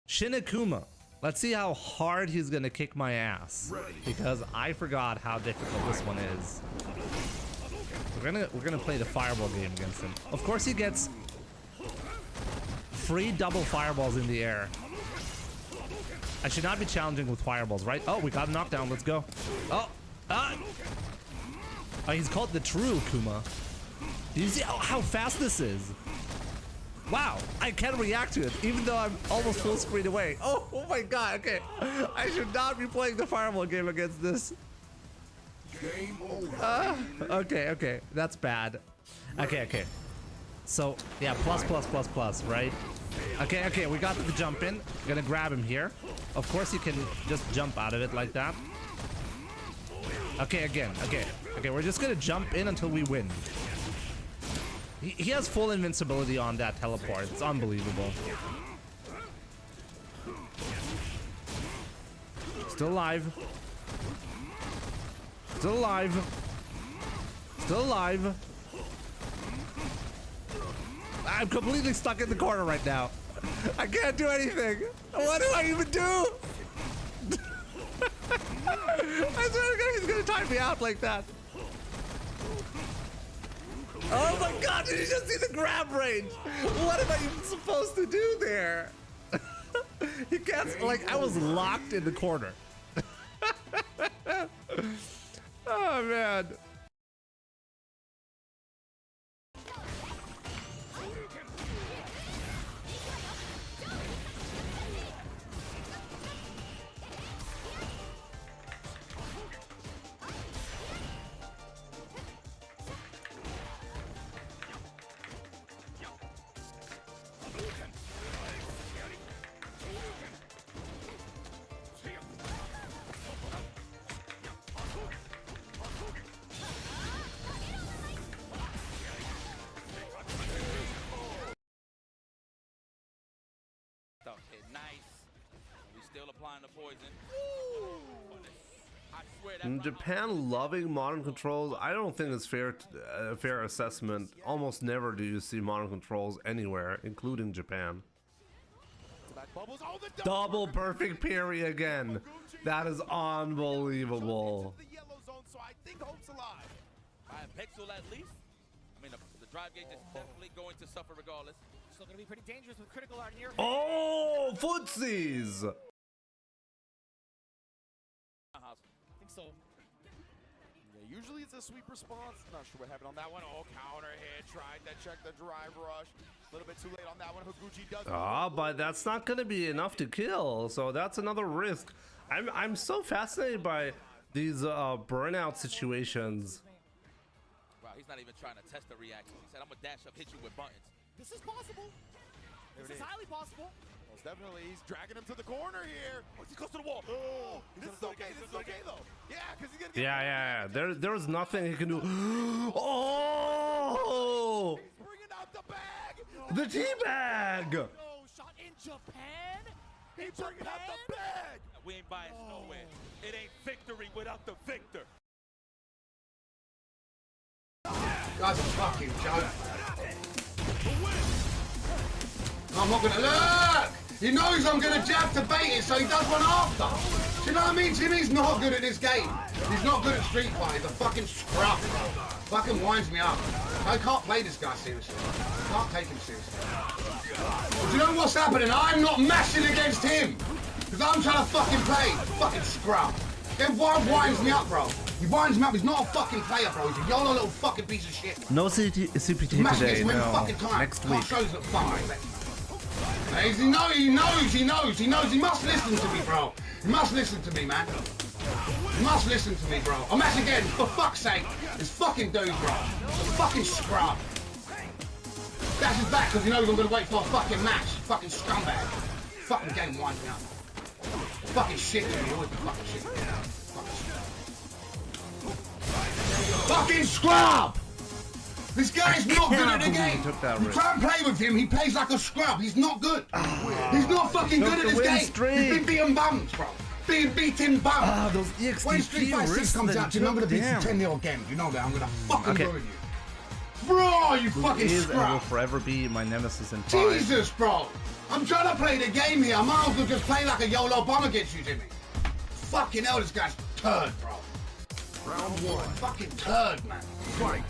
Shinakuma. Let's see how hard he's gonna kick my ass, because I forgot how difficult this one is. We're gonna play the fireball game against him. Of course he gets free double fireballs in the air. I should not be challenging with fireballs, right? Oh, we got a knockdown. Let's go. Oh, he's called the true Kuma. Do you see how fast this is? Wow, I can react to it, even though I'm almost full screen away. Oh my god, okay. I should not be playing the fireball game against this. Game over. Okay, that's bad. Okay. So, yeah, plus, right? Okay, we got the jump in. Gonna grab him here. Of course you can just jump out of it like that. Okay, again, okay, we're just gonna jump in until we win. He has full invincibility on that teleport. It's unbelievable. Still alive. Still alive. Still alive. I'm completely stuck in the corner right now. I can't do anything. What do I even do? I swear to God, he's gonna time me out like that. Oh my god, did you just see the grab range? What am I even supposed to do there? He can't, like, I was locked in the corner. Oh man. Applying the poison. In Japan, loving modern controls, I don't think it's fair assessment. Almost never do you see modern controls anywhere, including Japan. Double perfect parry again. That is unbelievable. Pixel at least. I mean, the drive gauge is definitely going to suffer regardless. Still going to be pretty dangerous with critical art near. Oh, footsies! I think so. Yeah, usually it's a sweep response. Not sure what happened on that one. Oh, counter hit. Tried to check the drive rush. A little bit too late on that one. Higuchi does. But that's not going to be enough to kill. So that's another risk. I'm so fascinated by these burnout situations. Wow, he's not even trying to test the reaction. He said, "I'm gonna dash up, hit you with buttons." This is possible. This is highly possible. Most definitely, he's dragging him to the corner here. Oh, he's close to the wall. Oh, this is okay. This is okay though. Yeah, because he's gonna get. Yeah. There's nothing he can do. Oh! He's bringing out the bag. The tea bag. No shot in Japan. He's bringing out the bag. We ain't biased nowhere. It ain't victory without the victor. That's a fucking joke. I'm not gonna look! He knows I'm gonna jab to bait it, so he does one after. Do you know what I mean? Jimmy's not good at this game. He's not good at Street Fighter. He's a fucking scrub, bro. Fucking winds me up. I can't play this guy seriously. I can't take him seriously. But do you know what's happening? I'm not mashing against him. Because I'm trying to fucking play. Fucking scrub. Then why winds me up, bro? He winds me up. He's not a fucking player, bro. He's a YOLO little fucking piece of shit. No CPT today, no. Next week. Shows that fucking he knows. He must listen to me, bro. He must listen to me, man. He must listen to me, bro. I'm at again, for fuck's sake. This fucking dude, bro. The fucking scrub. That's his back because he knows I'm gonna wait for a fucking match. Fucking scumbag. Fucking game winds me up. Fucking shit to me. Always fucking shit. Fucking scrub! This guy's not good at the game. You try and play with him, he plays like a scrub. He's not good. He's not fucking good at this game. He's been beating bums, bro. Being beaten bums. Those EXT when Street Fighter 6 comes out, I'm gonna beat you 10-0 again. You know that. I'm gonna fucking go with you. Bro, you fucking is and will scrub. forever be my nemesis in 5. Jesus, bro. I'm trying to play the game here. I might as well just play like a YOLO bomb against you, Jimmy. Fucking hell, this guy's turd, bro. Round 1. Fucking turd, man. Fight.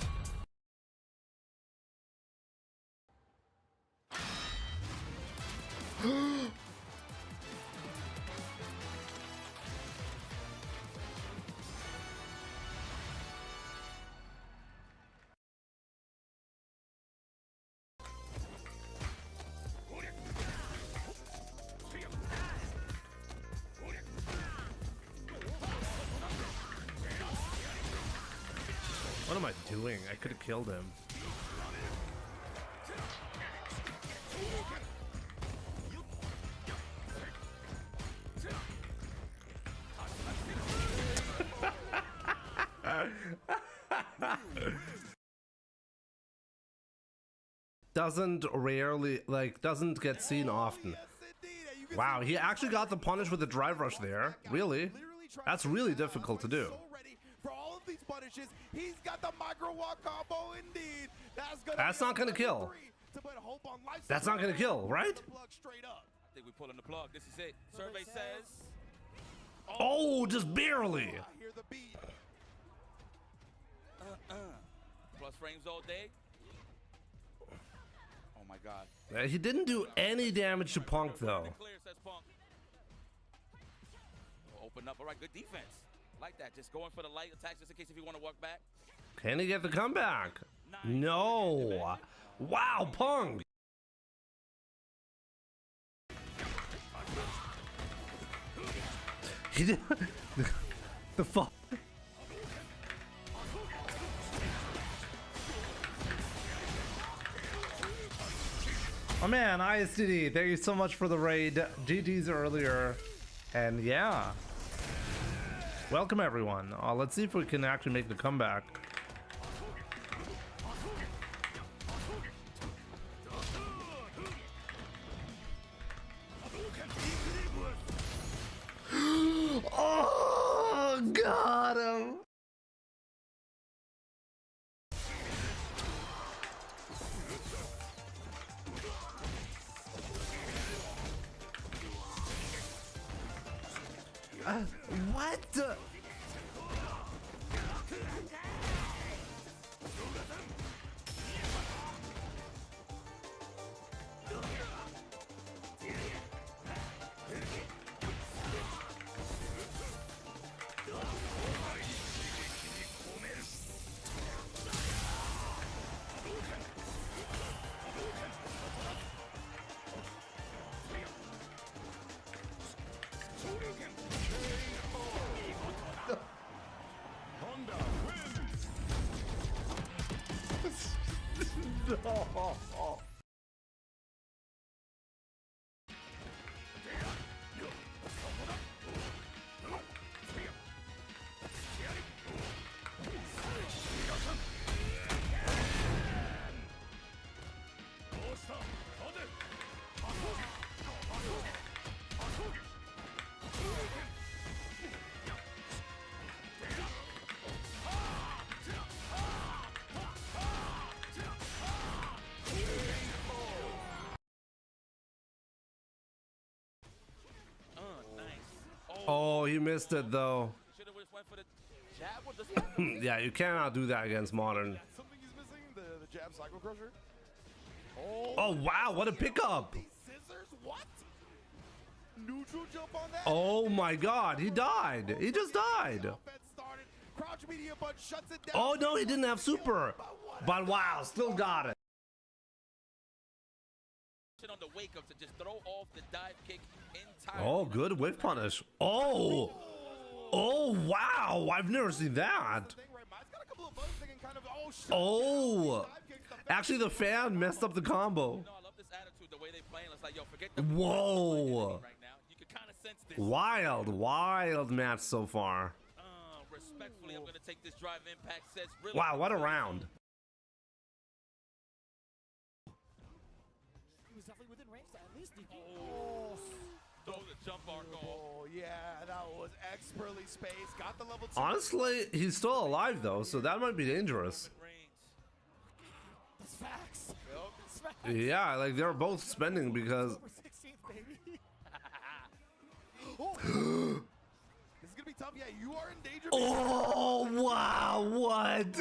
What am I doing? I could have killed him. Doesn't get seen often. Wow, he actually got the punish with the drive rush there. Really? That's really difficult to do. For all of these punishes, he's got the micro walk combo indeed. That's not gonna kill. That's not gonna kill, right? I think we're pulling the plug. This is it. Survey says. Oh, just barely. I hear the beat. Plus frames all day. Oh my God. He didn't do any damage to Punk though. Clear, says Punk. Open up. All right, good defense. Like that. Just going for the light attacks just in case if you want to walk back. Can he get the comeback? No. Wow, Punk. He did the fuck. Oh man, ISTD, thank you so much for the raid. GG's earlier. And yeah. Welcome everyone. Let's see if we can actually make the comeback. Oh, got him. What? No. Oh, he missed it though. Yeah, you cannot do that against Modern. Something he's missing, the jab cycle crusher. Oh wow, what a pickup! Scissors, what? Neutral jump on that. Oh my god, he died. He just died. Crouch media but shuts it down. Oh no, he didn't have super. But wow, still got it. On the wake up to just throw off the dive kick entirely. Oh, good whip punish. Oh, oh wow, I've never seen that. Oh, actually the fan messed up the combo. Whoa, wild match so far. Respectfully, I'm gonna take this drive impact. Says really. Wow, what a round. Definitely within range to at least Throw the jump arc off. Oh yeah, that was expertly spaced. Got the level 2. Honestly, he's still alive though, so that might be dangerous. Yeah, like they're both spending because October 16th, baby. Oh. This is gonna be tough. Yeah, you are in danger. oh wow, what?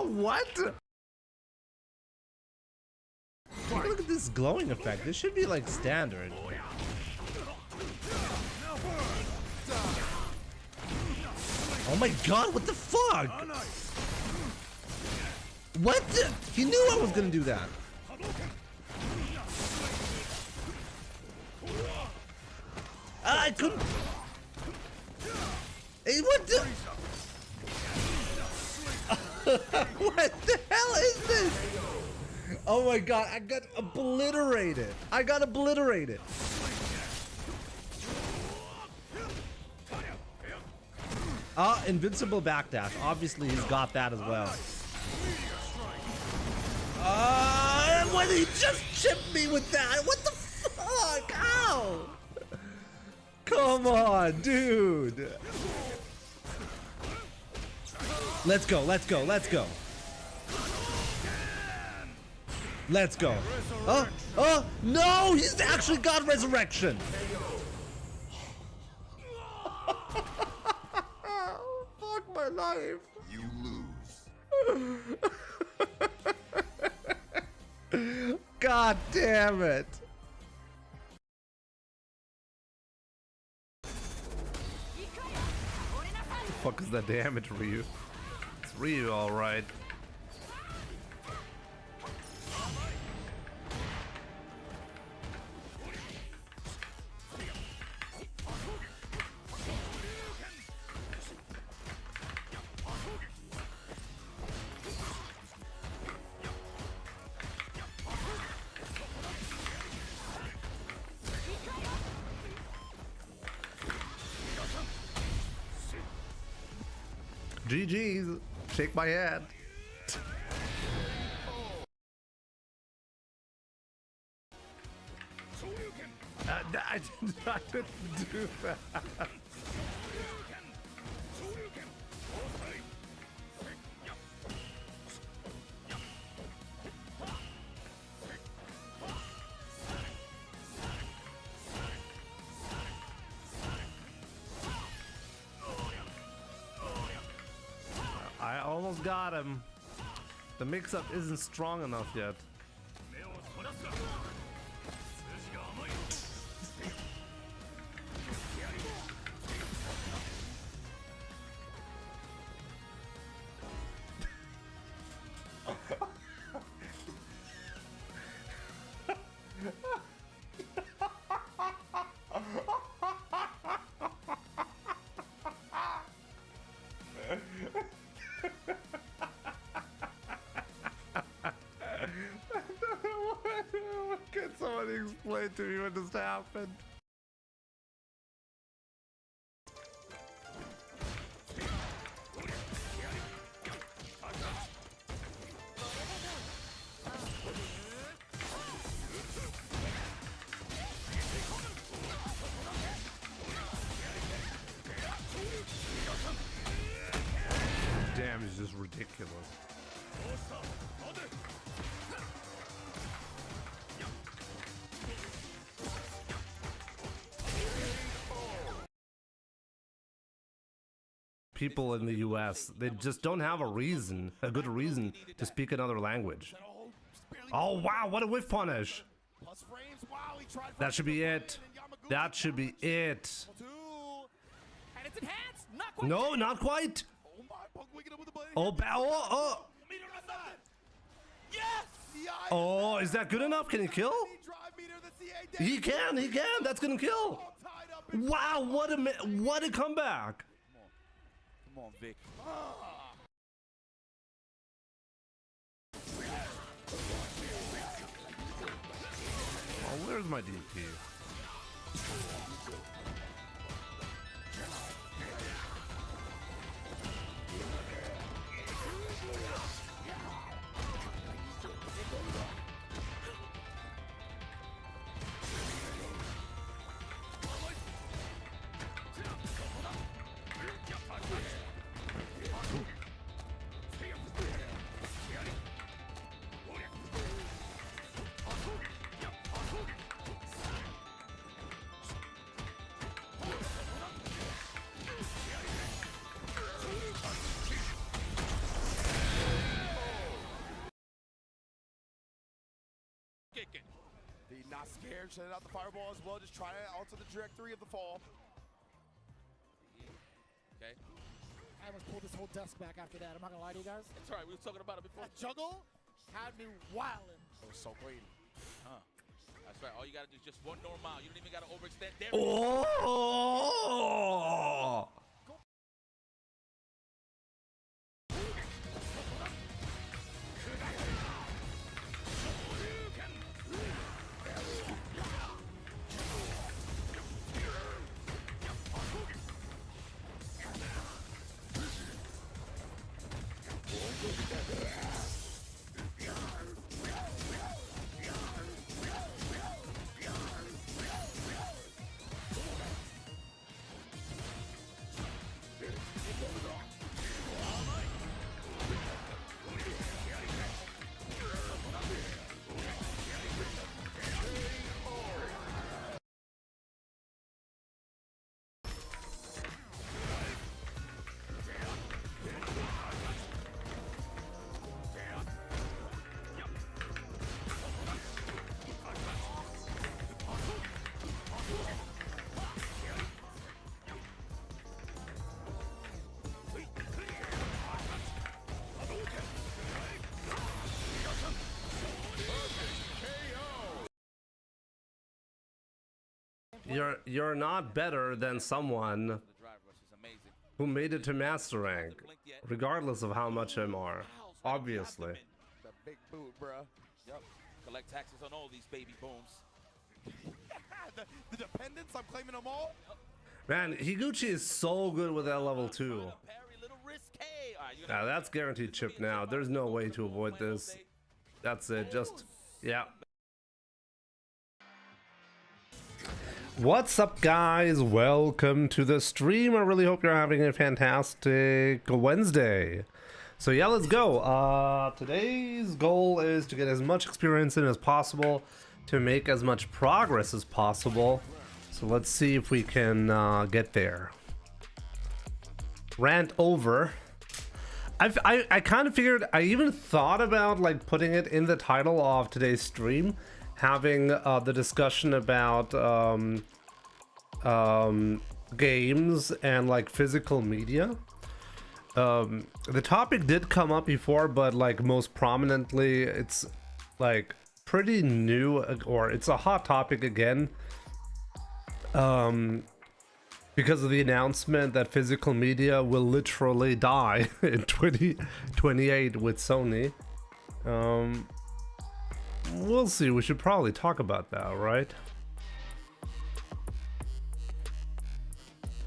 What? Look at this glowing effect. This should be like standard. Oh my god, what the fuck? What the? He knew I was gonna do that. I couldn't. Hey, what the? What the hell is this? Oh my god, I got obliterated. I got obliterated. Invincible backdash. Obviously, he's got that as well. What did he just chip me with that? What the fuck? Ow! Come on, dude. Let's go, let's go, let's go. Let's go. Oh, no, he's actually got resurrection. Fuck my life. You lose. God damn it. The fuck is that damage, Ryu? It's Ryu, alright. GG's. Shake my hand. I didn't do that. I almost got him. The mix-up isn't strong enough yet. Can somebody explain to me what just happened? Damn, it's just ridiculous. People in the US, they just don't have a reason, a good reason to speak another language. Oh wow, what a whiff punish. That should be it. That should be it. And it's enhanced. Not quite. No, not quite. Oh, oh. Oh, is that good enough? Can he kill? He can. That's gonna kill. Wow, what a comeback. Come on, Vic. Oh, where's my DP? Not scared, sending out the fireball as well, just trying to alter the trajectory of the fall. Okay. I almost pulled this whole desk back after that. I'm not gonna lie to you guys. It's all right, we were talking about it before. That juggle had me wildin'. It was so clean. Huh. That's right, all you gotta do is just one normal. You don't even gotta overextend. There Oh! You're not better than someone the drive rush is amazing. who made it to master rank, regardless of how much MR. Obviously. The big boot, bruh. Yep. Collect taxes on all these baby booms. the dependents, I'm claiming them all. Man, Higuchi is so good with that level 2. Parry, little risque. All right, Now that's guaranteed chip now. There's no way to avoid this. That's it. Just, yeah. What's up, guys? Welcome to the stream. I really hope you're having a fantastic Wednesday. So yeah, let's go. Today's goal is to get as much experience in as possible, to make as much progress as possible. So let's see if we can get there. Rant over. I kind of figured, I even thought about like putting it in the title of today's stream, having the discussion about games and like physical media. The topic did come up before, but like most prominently it's like pretty new, or it's a hot topic again, because of the announcement that physical media will literally die in 2028 with Sony. We'll see. We should probably talk about that, right?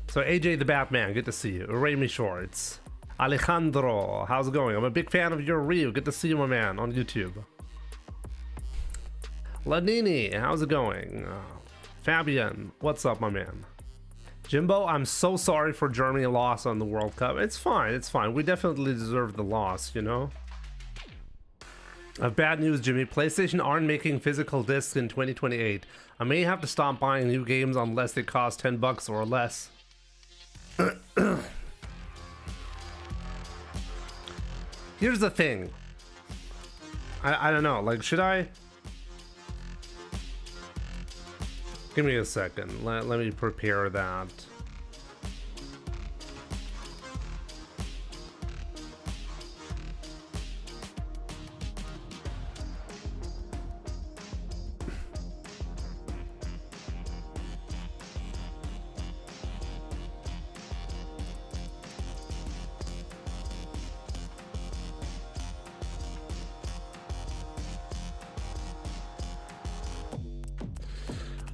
So AJ the Batman, good to see you. Raimi Shorts. Alejandro, how's it going? I'm a big fan of your Ryu. Good to see you, my man, on YouTube. Lanini, how's it going? Fabian, what's up, my man? Jimbo, I'm so sorry for Germany loss on the World Cup. It's fine, it's fine. We definitely deserve the loss, you know? Bad news, Jimmy. PlayStation aren't making physical discs in 2028. I may have to stop buying new games unless they cost $10 or less. Here's the thing. I don't know. Like, should I? Give me a second. Let me prepare that.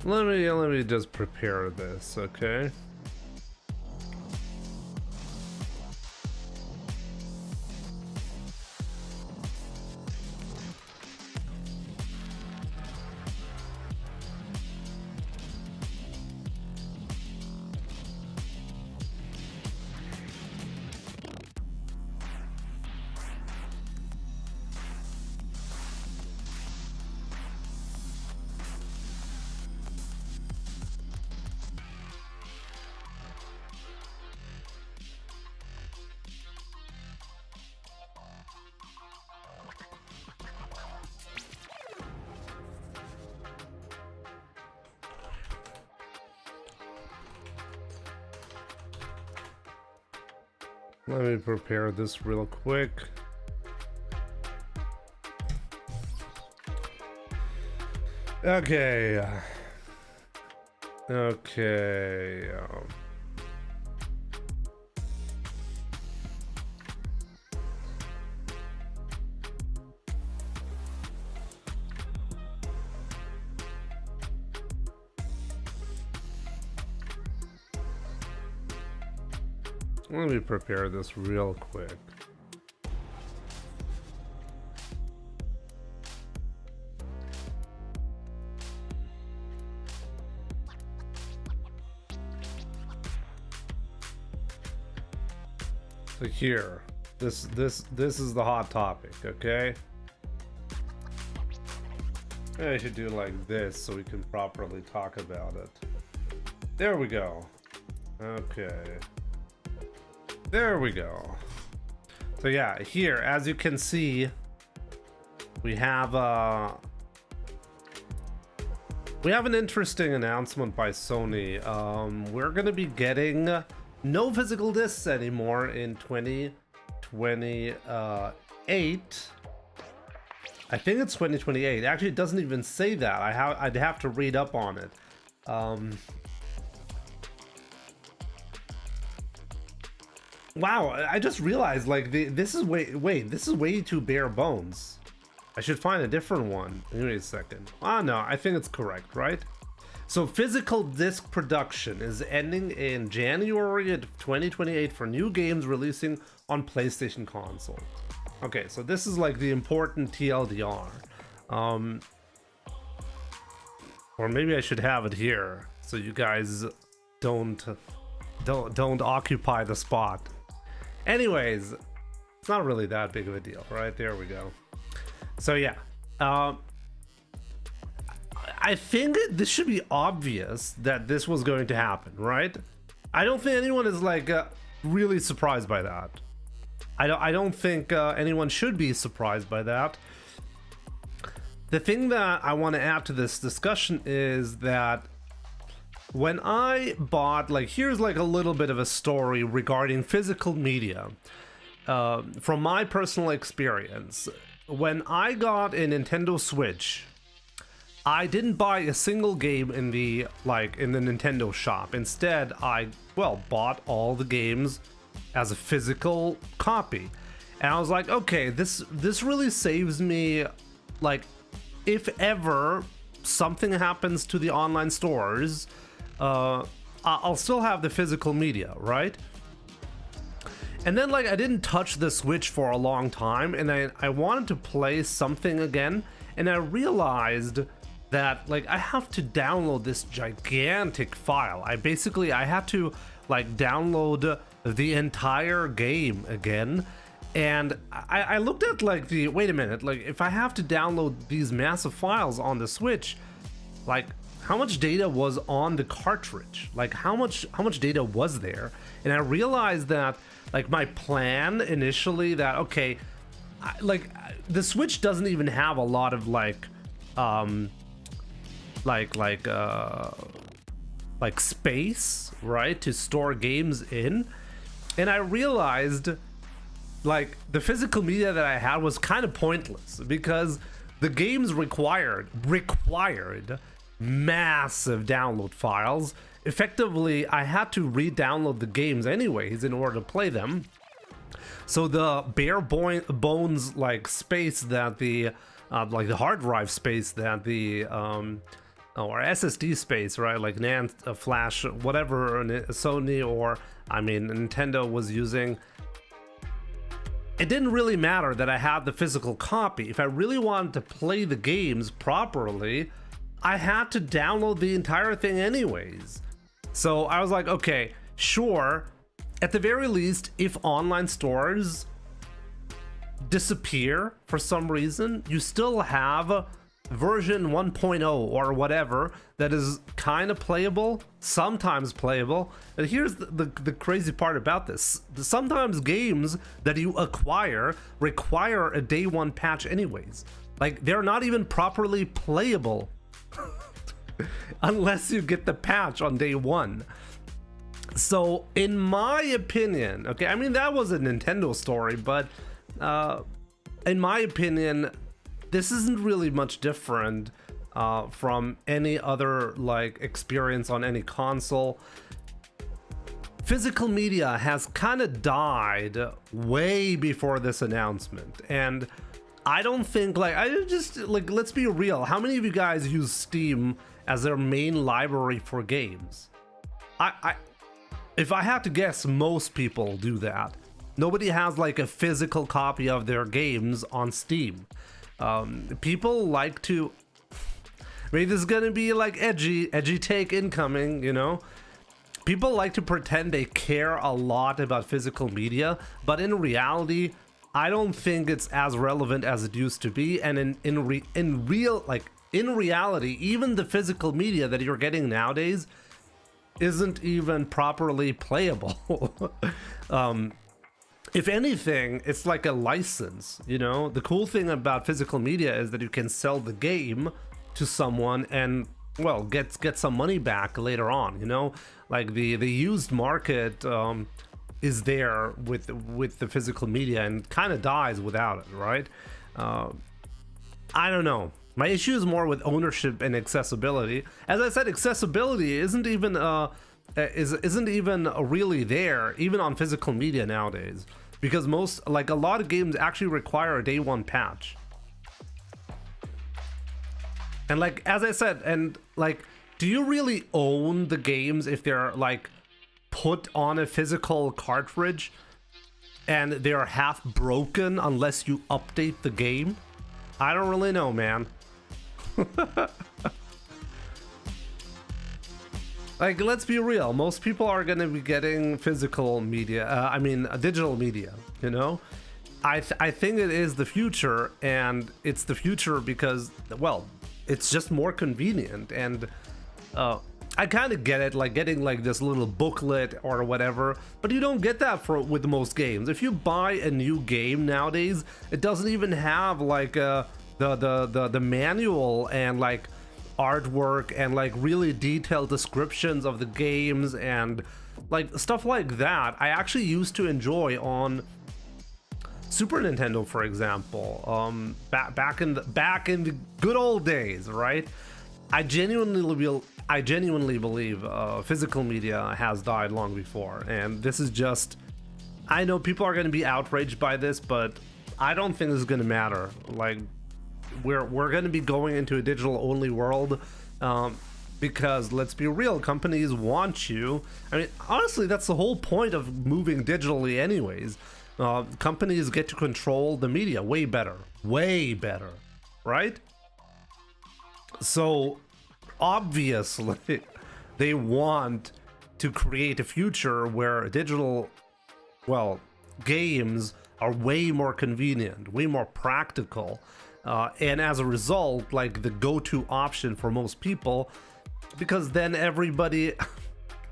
Let me just prepare this, okay? Let me prepare this real quick. Okay. Okay. Let me prepare this real quick. So here, this is the hot topic, okay? I should do like this so we can properly talk about it. There we go. Okay. There we go. So yeah, here, as you can see, we have an interesting announcement by Sony. We're gonna be getting no physical discs anymore in 2028. I think it's 2028. Actually, it doesn't even say that. I'd have to read up on it. Wow, I just realized like this is way too bare bones. I should find a different one. Give me a second. No, I think it's correct, right? So physical disc production is ending in January of 2028 for new games releasing on PlayStation consoles. Okay, so this is like the important TLDR. Or maybe I should have it here so you guys don't occupy the spot. Anyways, it's not really that big of a deal, right? There we go. So yeah, I think this should be obvious that this was going to happen, right? I don't think anyone is like really surprised by that. I don't think anyone should be surprised by that. The thing that I want to add to this discussion is that when I bought, like, here's like a little bit of a story regarding physical media from my personal experience. When I got a Nintendo Switch, I didn't buy a single game in the Nintendo shop. Instead, I bought all the games as a physical copy. And I was like, okay, this really saves me, like, if ever something happens to the online stores, I'll still have the physical media, right? And then, like, I didn't touch the Switch for a long time, and I wanted to play something again, and I realized that, like, I have to download this gigantic file. I had to, like, download the entire game again. And I looked at, like, wait a minute, like, if I have to download these massive files on the Switch, like, how much data was on the cartridge? Like, how much data was there? And I realized that, like, my plan initially that, okay, the Switch doesn't even have a lot of, like space, right, to store games in. And I realized, like, the physical media that I had was kind of pointless because the games required massive download files. Effectively, I had to re-download the games anyways in order to play them. So the bare bones, like, space that the like the hard drive space that the or SSD space, right, like NAND, flash, whatever Sony or Nintendo was using, it didn't really matter that I had the physical copy. If I really wanted to play the games properly, I had to download the entire thing anyways. So I was like, okay, sure, at the very least, if online stores disappear for some reason, you still have version 1.0 or whatever that is kind of playable, sometimes playable. And here's the crazy part about this: sometimes games that you acquire require a day one patch anyways. Like, they're not even properly playable unless you get the patch on day one. So in my opinion, okay, I mean that was a Nintendo story, but in my opinion, this isn't really much different from any other like experience on any console. Physical media has kind of died way before this announcement, and I don't think let's be real. How many of you guys use Steam as their main library for games? If I had to guess, most people do that. Nobody has like a physical copy of their games on Steam. People like to, maybe this is gonna be like edgy take incoming, you know? People like to pretend they care a lot about physical media, but in reality, I don't think it's as relevant as it used to be. And in reality, even the physical media that you're getting nowadays isn't even properly playable. If anything, it's like a license, you know? The cool thing about physical media is that you can sell the game to someone and, well, get some money back later on, you know? Like the used market is there with the physical media and kind of dies without it, right? I don't know. My issue is more with ownership and accessibility. As I said, accessibility isn't even really there, even on physical media nowadays, because a lot of games actually require a day one patch. And like, as I said, and like, do you really own the games if they're like put on a physical cartridge and they're half broken unless you update the game? I don't really know, man. Like, let's be real, most people are gonna be getting physical media, digital media, you know? I think it is the future, and it's the future because, well, it's just more convenient, and I kind of get it, like getting like this little booklet or whatever, but you don't get that with most games. If you buy a new game nowadays, it doesn't even have like the manual and like artwork and like really detailed descriptions of the games and like stuff like that. I actually used to enjoy on Super Nintendo, for example, back in the good old days, right? I genuinely believe physical media has died long before, and this is just, I know people are going to be outraged by this, but I don't think this is going to matter. Like, we're going to be going into a digital only world, because let's be real, companies want you. I mean, honestly, that's the whole point of moving digitally anyways. Companies get to control the media way better, right? So obviously they want to create a future where digital, well, games are way more convenient, way more practical, and as a result, like the go-to option for most people, because then everybody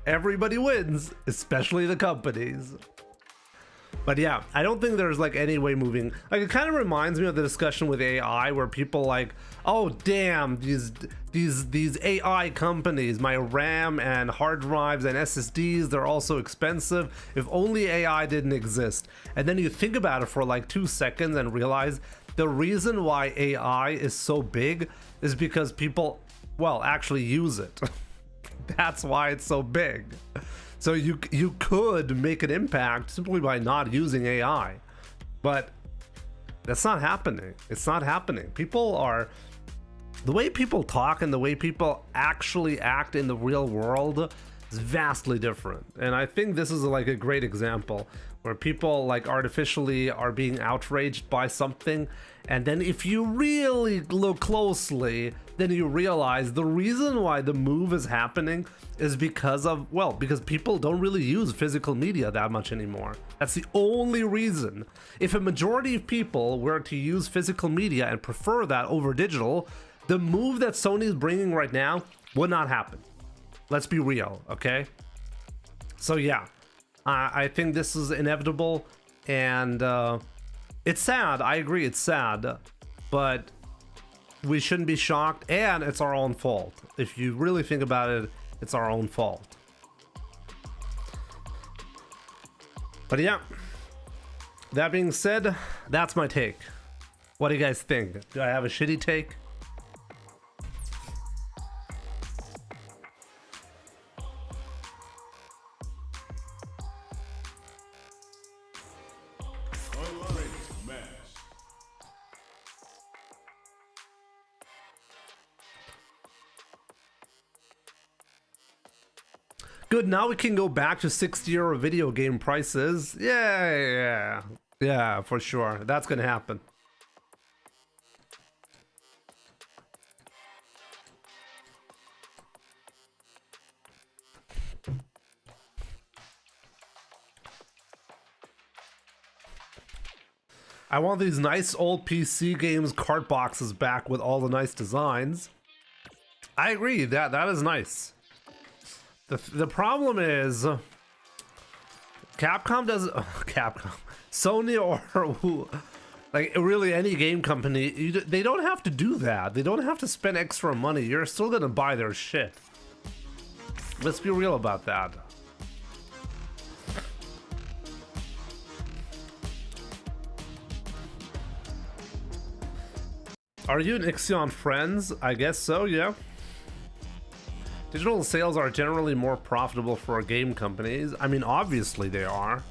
wins, especially the companies. But yeah, I don't think there's like any way moving. Like, it kind of reminds me of the discussion with AI where people like, oh damn, these AI companies, my RAM and hard drives and SSDs, they're all so expensive. If only AI didn't exist. And then you think about it for like 2 seconds and realize the reason why AI is so big is because people, well, actually use it. That's why it's so big. So you could make an impact simply by not using AI, but that's not happening. It's not happening. The way people talk and the way people actually act in the real world is vastly different. And I think this is like a great example where people like artificially are being outraged by something, and then if you really look closely, then you realize the reason why the move is happening is because people don't really use physical media that much anymore. That's the only reason. If a majority of people were to use physical media and prefer that over digital, the move that Sony is bringing right now would not happen. Let's be real, okay? So yeah, I think this is inevitable, and it's sad. I agree, it's sad, but we shouldn't be shocked, and it's our own fault. If you really think about it, it's our own fault. But yeah, that being said, that's my take. What do you guys think? Do I have a shitty take? Good, now we can go back to 60 € video game prices. Yeah, for sure. That's gonna happen. I want these nice old PC games cart boxes back with all the nice designs. I agree, that is nice. The problem is Capcom does Capcom, Sony, or who, like really any game company, they don't have to do that. They don't have to spend extra money. You're still gonna buy their shit. Let's be real about that. Are you and Ixion friends? I guess so, yeah. Digital sales are generally more profitable for game companies. I mean, obviously they are.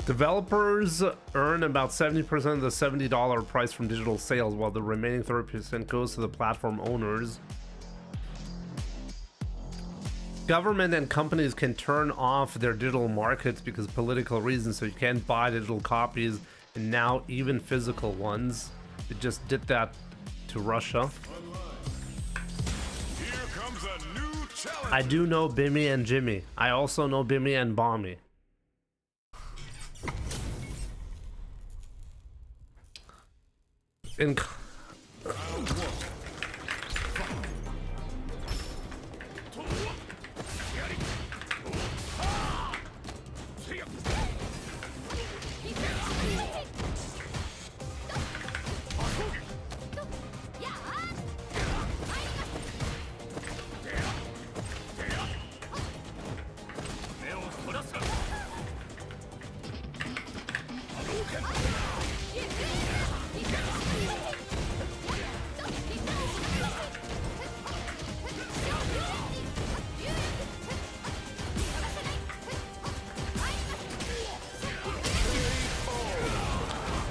Developers earn about 70% of the $70 price from digital sales, while the remaining 30% goes to the platform owners. Government and companies can turn off their digital markets because of political reasons, so you can't buy digital copies, and now even physical ones. They just did that to Russia. I do know Bimmy and Jimmy. I also know Bimmy and Bommy.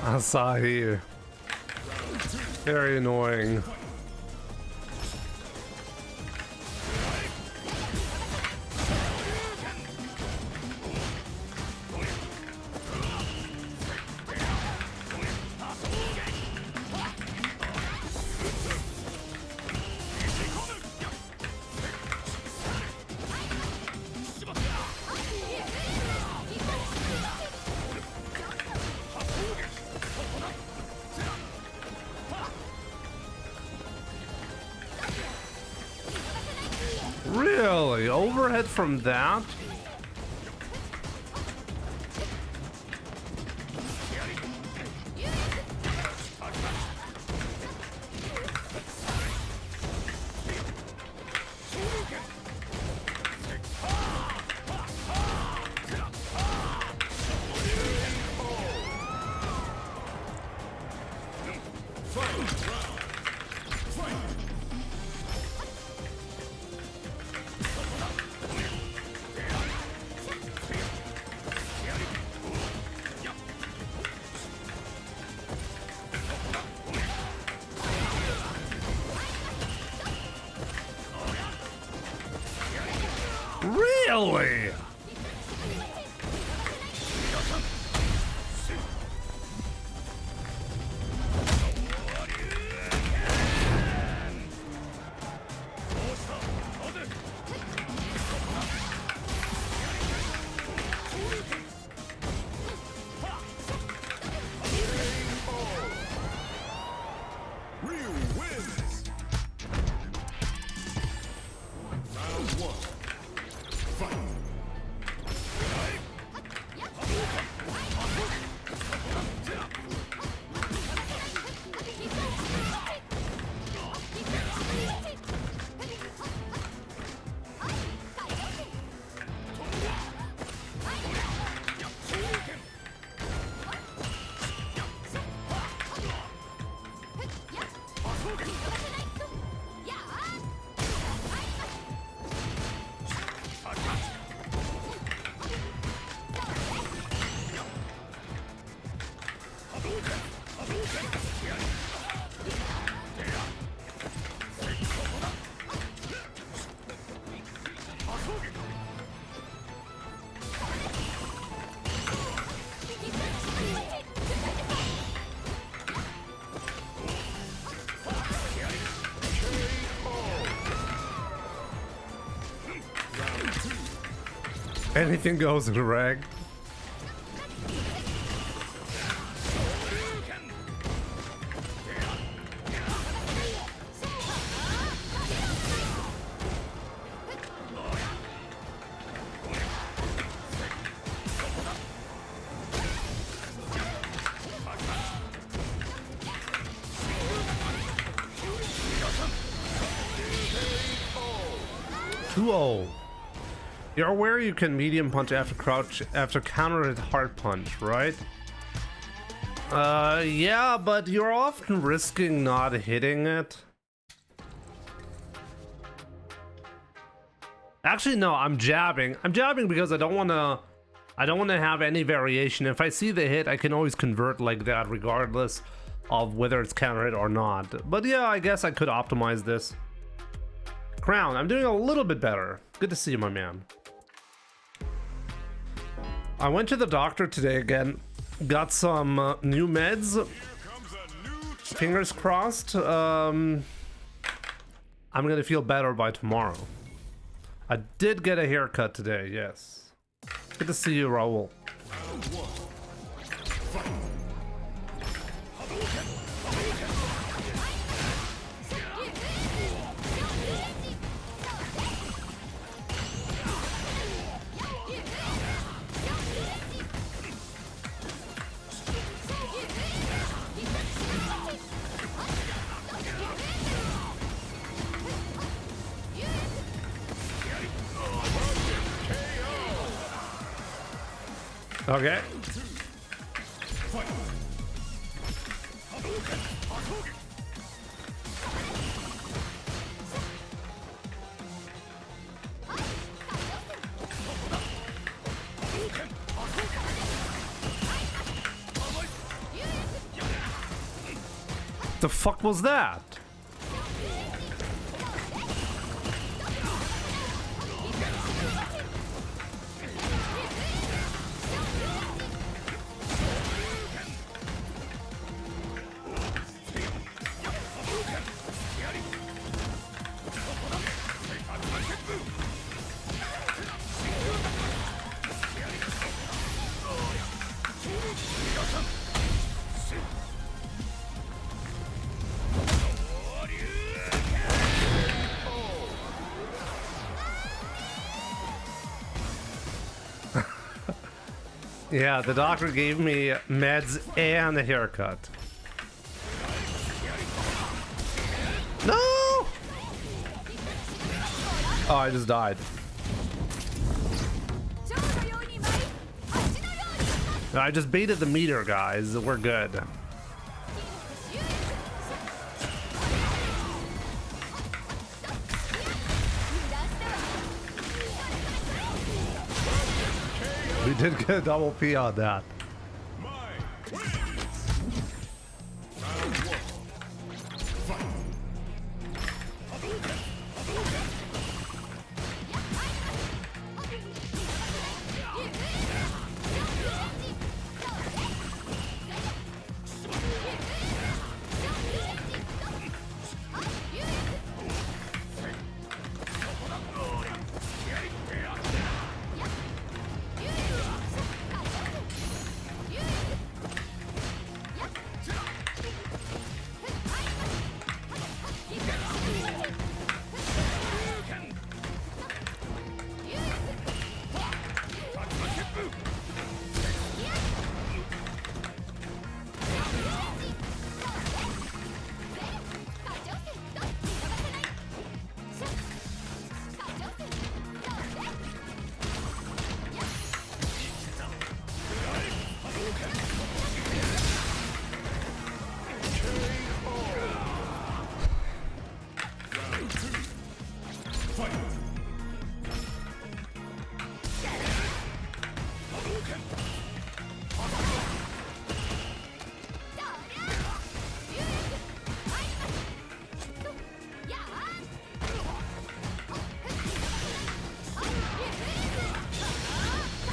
Asahi. Very annoying. Really? Overhead from that? Really? Anything goes, Greg. You're aware you can medium punch after crouch after counter hit hard punch, right? Yeah, but you're often risking not hitting it. Actually, no, I'm jabbing. I'm jabbing because I don't want to have any variation. If I see the hit, I can always convert like that regardless of whether it's counter hit or not. But yeah, I guess I could optimize this. Crown, I'm doing a little bit better. Good to see you, my man. I went to the doctor today again. Got some new meds. Fingers crossed. I'm gonna feel better by tomorrow. I did get a haircut today, yes. Good to see you, Raul. Okay. The fuck was that? Yeah, the doctor gave me meds and a haircut. No! Oh, I just died. I just baited the meter, guys. We're good. We did get a double P on that.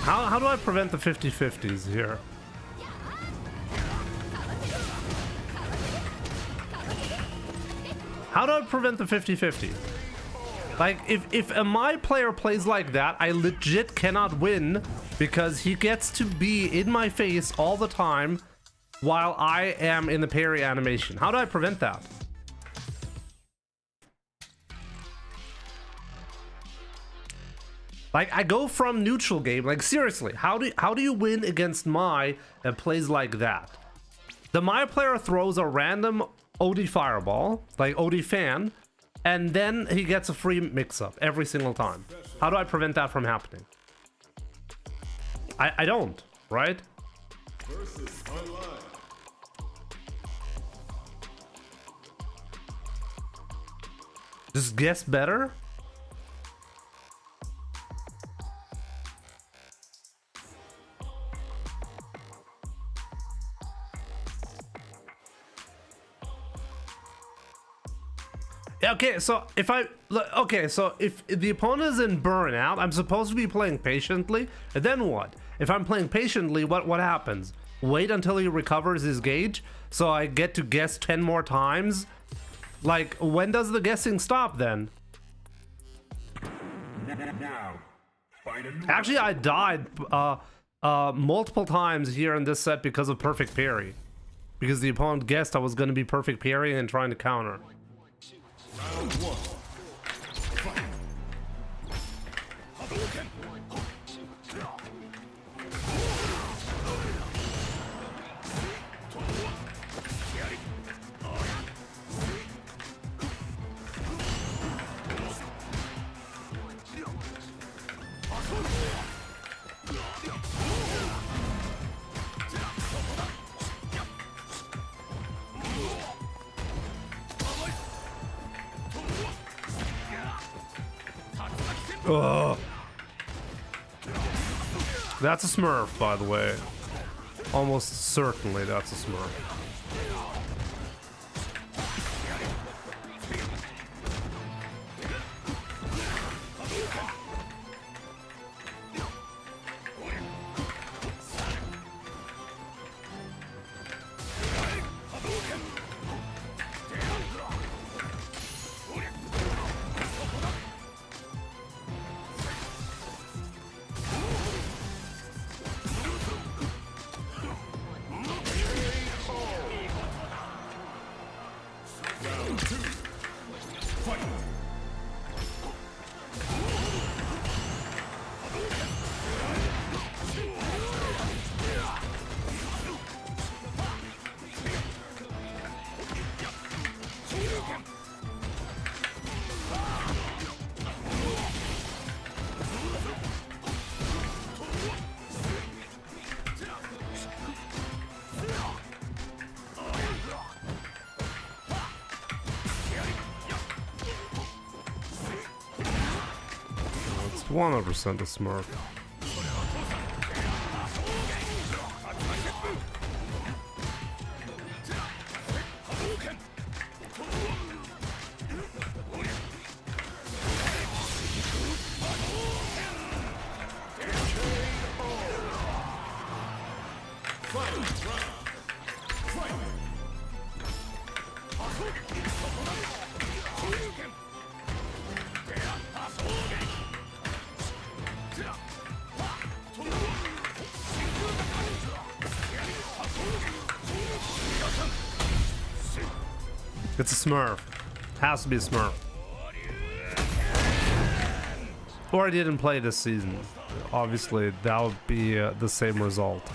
How do I prevent the 50-50s here? How do I prevent the 50-50? Like, if a my player plays like that, I legit cannot win because he gets to be in my face all the time while I am in the parry animation. How do I prevent that? Like, I go from neutral game, like seriously, how do you win against Mai that plays like that? The Mai player throws a random OD fireball, like OD fan, and then he gets a free mix-up every single time. How do I prevent that from happening? I don't, right? Just guess better? Okay, so if the opponent is in burnout, I'm supposed to be playing patiently, and then what? If I'm playing patiently, what happens? Wait until he recovers his gauge, so I get to guess 10 more times? Like, when does the guessing stop then? Actually, I died multiple times here in this set because of perfect parry. Because the opponent guessed I was going to be perfect parry and trying to counter. Round 1. Fight. Ugh. That's a smurf, by the way. Almost certainly that's a smurf. It's 100% a smurf. It's a smurf. Has to be a smurf. Or I didn't play this season. Obviously, that would be the same result.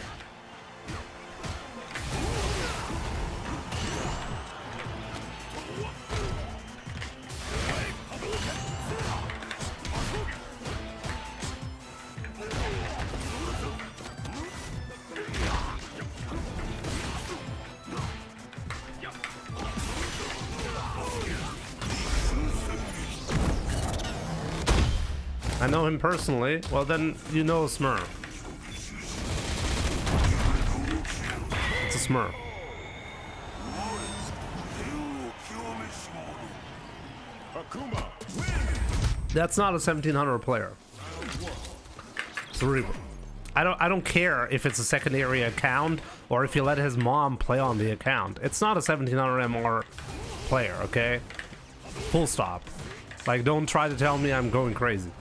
I know him personally. Well, then you know Smurf. It's a Smurf. That's not a 1700 player. Cerebral. I don't care if it's a secondary account or if you let his mom play on the account. It's not a 1700 MR player, okay? Full stop. Like, don't try to tell me I'm going crazy.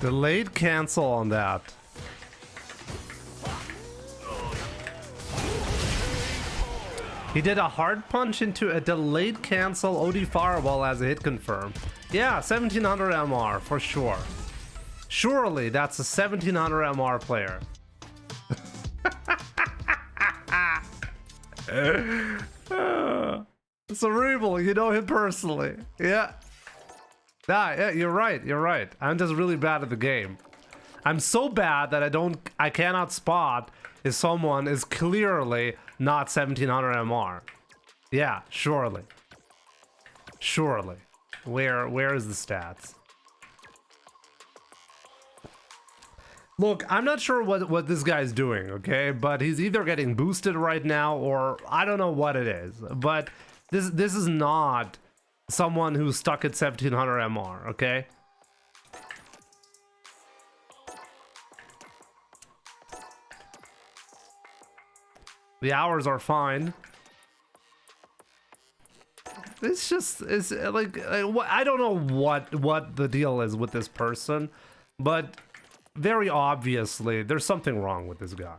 Delayed cancel on that. He did a hard punch into a delayed cancel OD fireball as a hit confirm. Yeah, 1700 MR for sure. Surely that's a 1700 MR player. Cerebral, you know him personally. Yeah. Yeah, you're right, you're right. I'm just really bad at the game. I'm so bad that I cannot spot if someone is clearly not 1700 MR. Yeah, surely. Surely. Where is the stats? Look, I'm not sure what this guy's doing, okay? But he's either getting boosted right now or I don't know what it is. But this is not someone who's stuck at 1700 MR, okay? The hours are fine. It's just, it's like I don't know what the deal is with this person, but very obviously there's something wrong with this guy.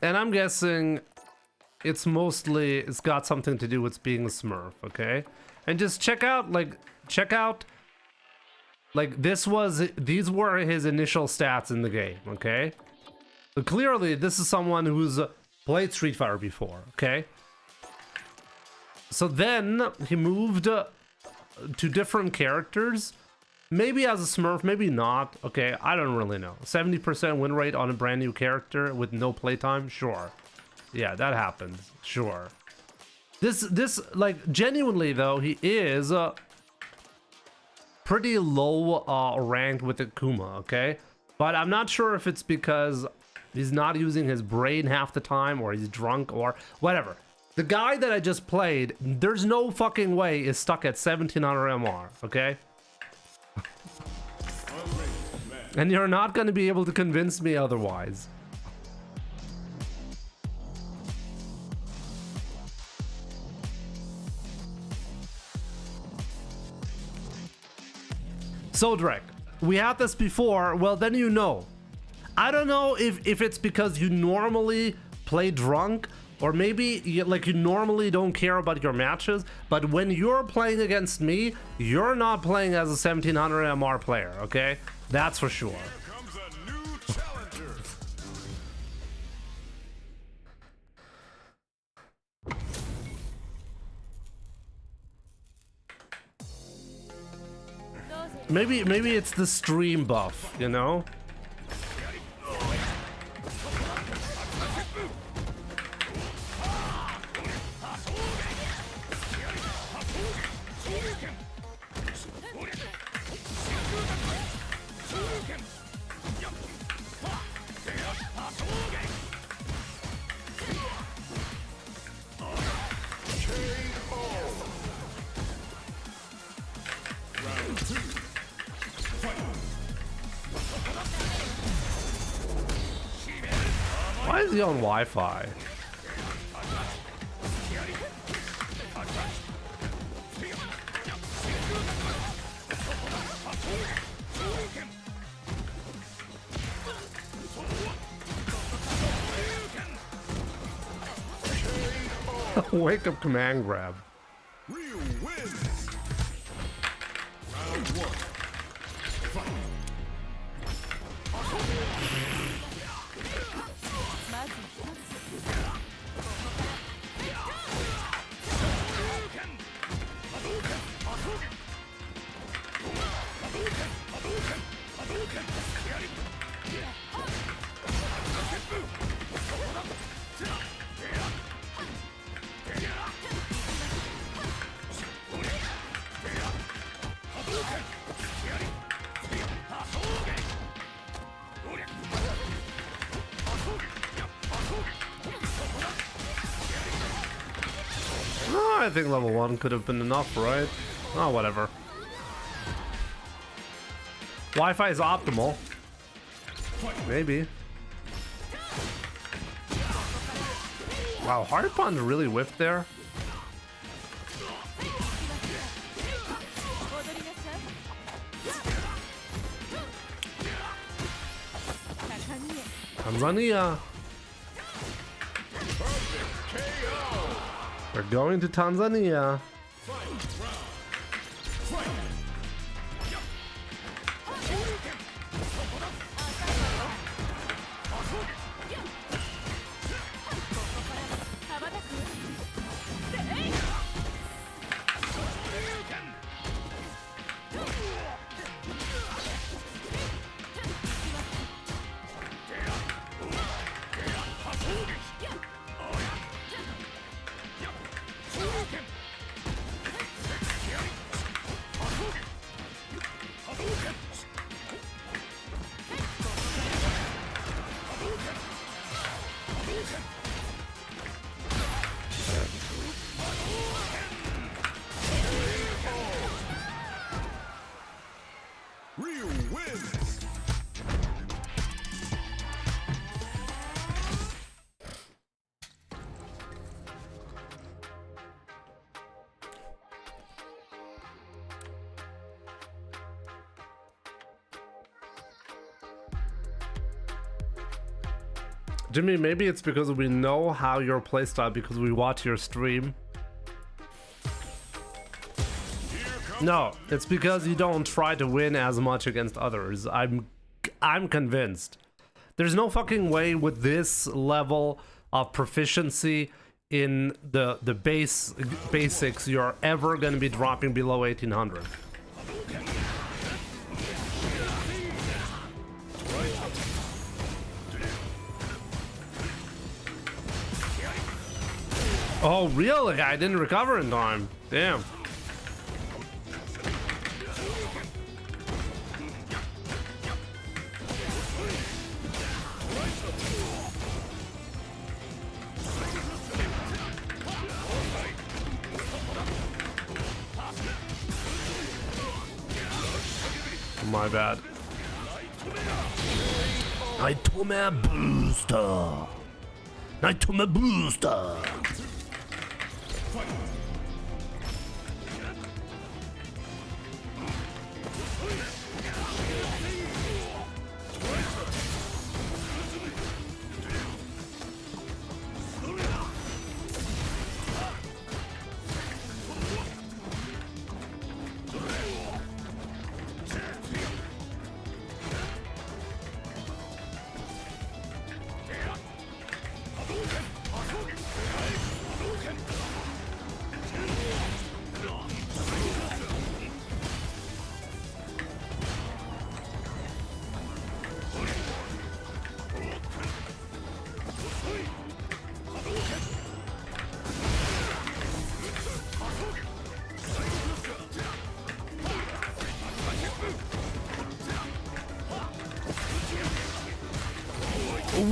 And I'm guessing it's got something to do with being a Smurf, okay? And just check out like these were his initial stats in the game, okay? But clearly this is someone who's played Street Fighter before, okay? So then he moved to different characters, maybe as a Smurf, maybe not, okay? I don't really know. 70% win rate on a brand new character with no playtime, sure. Yeah, that happens, sure. This like genuinely though, he is pretty low ranked with Akuma, okay? But I'm not sure if it's because he's not using his brain half the time, or he's drunk, or whatever. The guy that I just played, there's no fucking way is stuck at 1700 MR, okay? And you're not going to be able to convince me otherwise. So Drek, we had this before, well then you know. I don't know if it's because you normally play drunk, or maybe you normally don't care about your matches, but when you're playing against me, you're not playing as a 1700 MR player, okay? That's for sure. Here comes a new challenger. Maybe it's the stream buff, you know? Why is he on Wi-Fi? Wake up command grab. Ryu wins. Round one. Fight. Oh, I think level 1 could have been enough, right? Oh, whatever. Wi-Fi is optimal. Maybe. Wow, hard punch really whiffed there. Tanzania. We're going to Tanzania. Ryu wins. Jimmy, maybe it's because we know how your playstyle because we watch your stream. No, it's because you don't try to win as much against others. I'm convinced. There's no fucking way with this level of proficiency in the basics you're ever gonna be dropping below 1800. Oh, really? I didn't recover in time. Damn. My bad. Nightmare booster. Nightmare booster.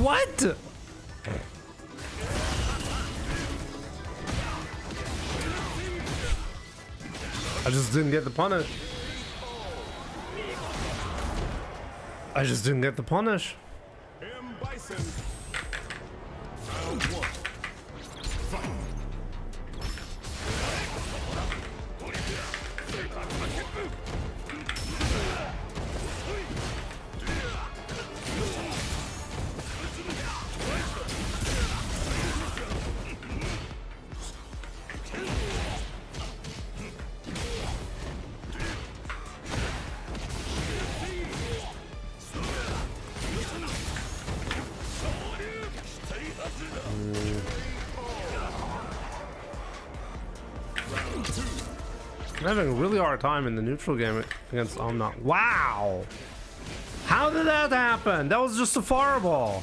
What? I just didn't get the punish. I just didn't get the punish. M. Bison. Round 1. Fight. I'm having a really hard time in the neutral game against Omna. Wow! How did that happen? That was just a fireball.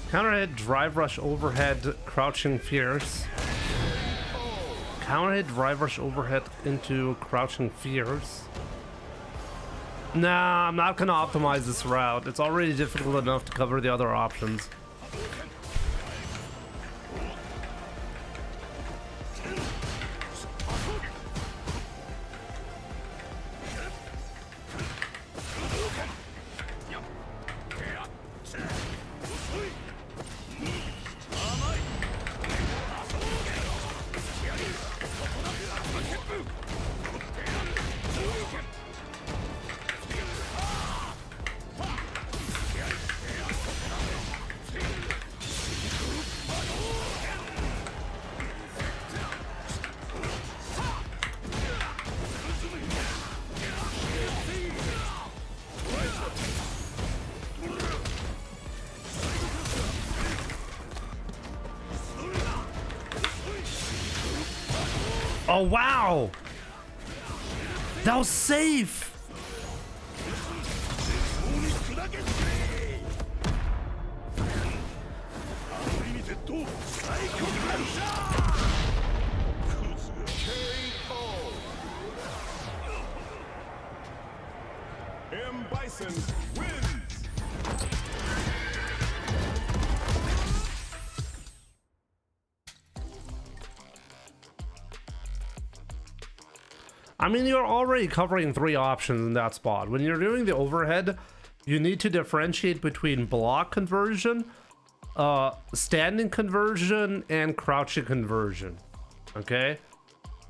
Counter hit, drive rush, overhead, crouching fierce. Counter hit, drive rush, overhead into crouching fierce. Nah, I'm not gonna optimize this route. It's already difficult enough to cover the other options. Oh, wow! That was safe! M. Bison wins. I mean, you're already covering 3 options in that spot. When you're doing the overhead, you need to differentiate between block conversion, standing conversion, and crouching conversion. Okay?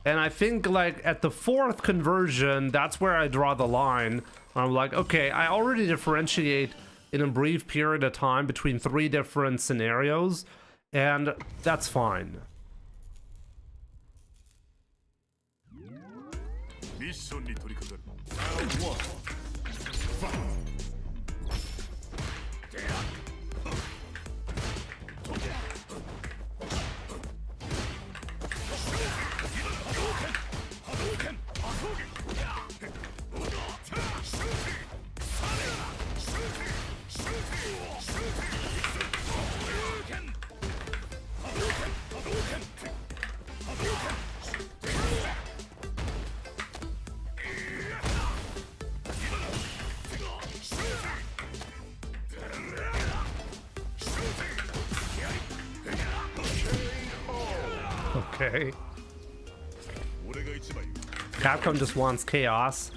And I think like at the 4th conversion, that's where I draw the line. I'm like, okay, I already differentiate in a brief period of time between 3 different scenarios, and that's fine. Round 1. Fight. Okay. Capcom just wants chaos.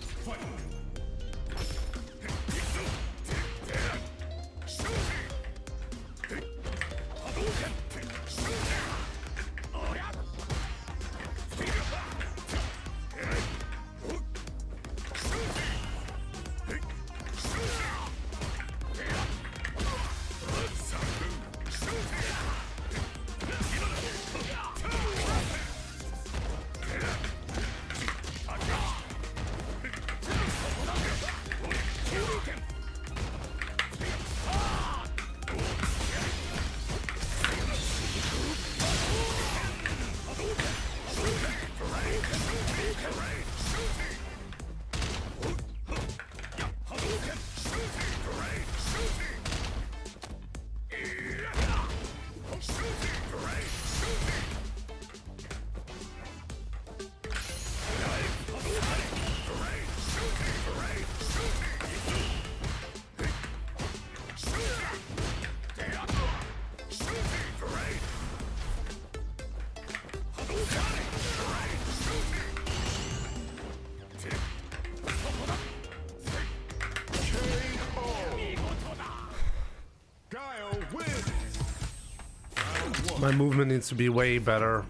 My movement needs to be way better.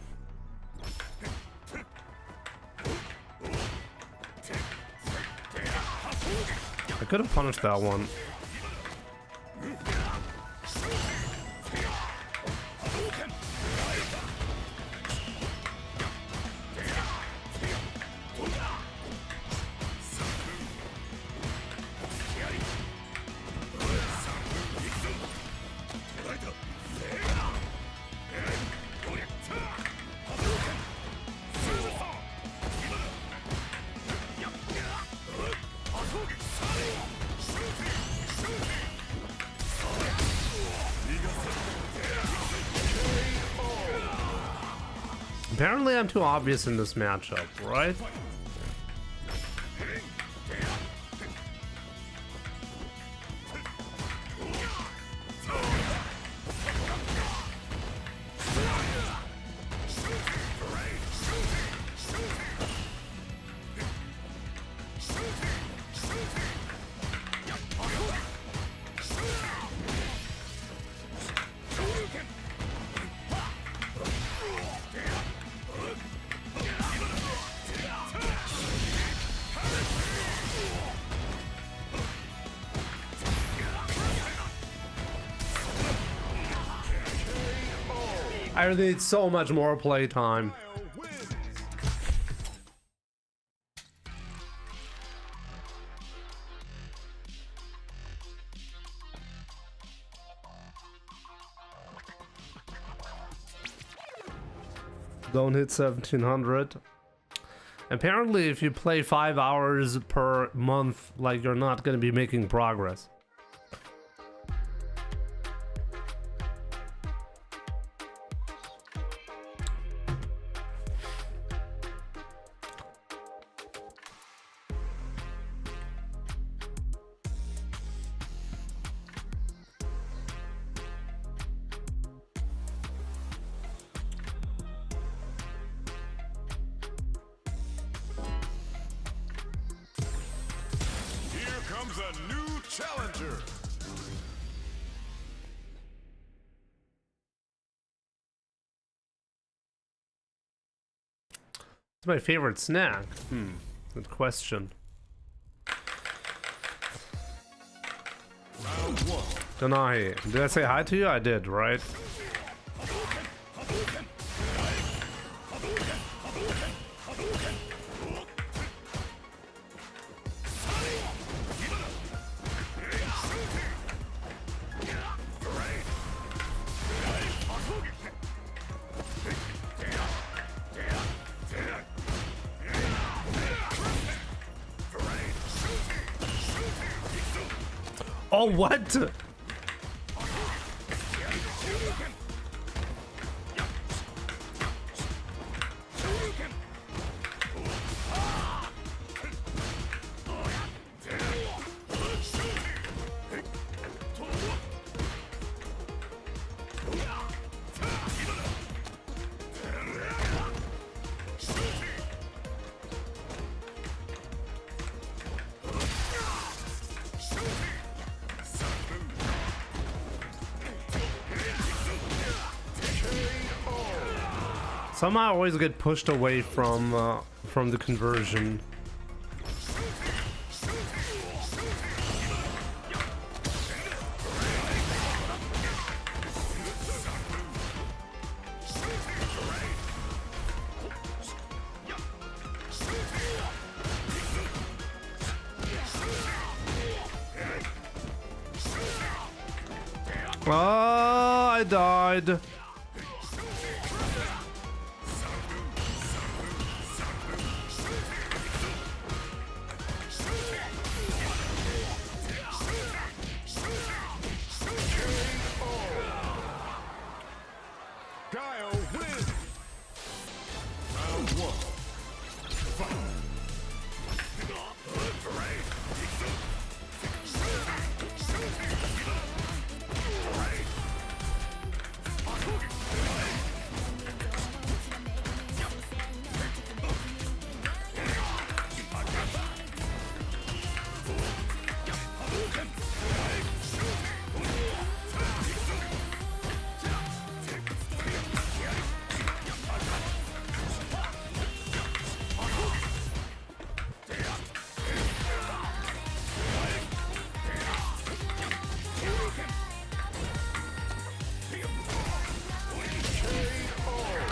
I could have punished that one. Apparently I'm too obvious in this matchup, right? I need so much more playtime. Don't hit 1700. Apparently, if you play 5 hours per month, like, you're not going to be making progress. comes a new challenger. It's my favorite snack. Good question. Round one. Danahi, did I say hi to you? I did, right? Oh, what? Somehow I always get pushed away from the conversion. Oh, I died.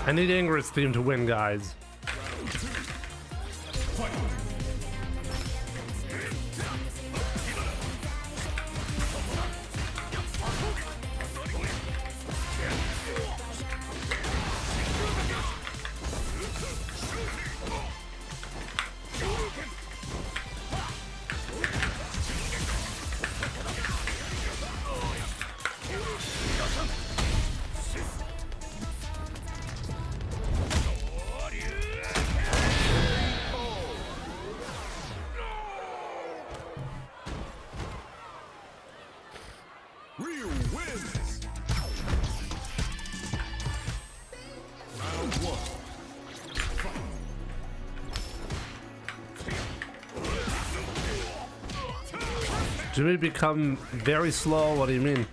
I need Ingrid's team to win, guys. Jimmy become very slow? What do you mean?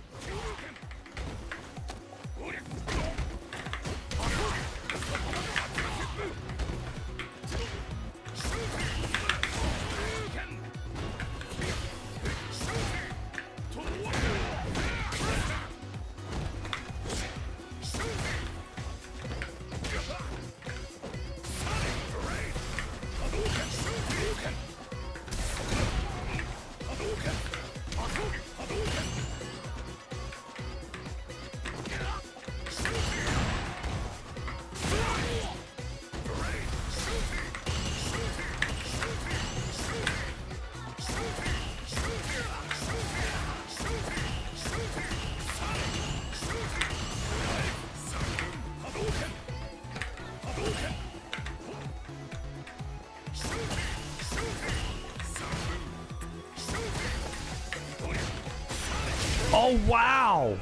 Oh, wow!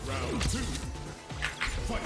Round two. Fight.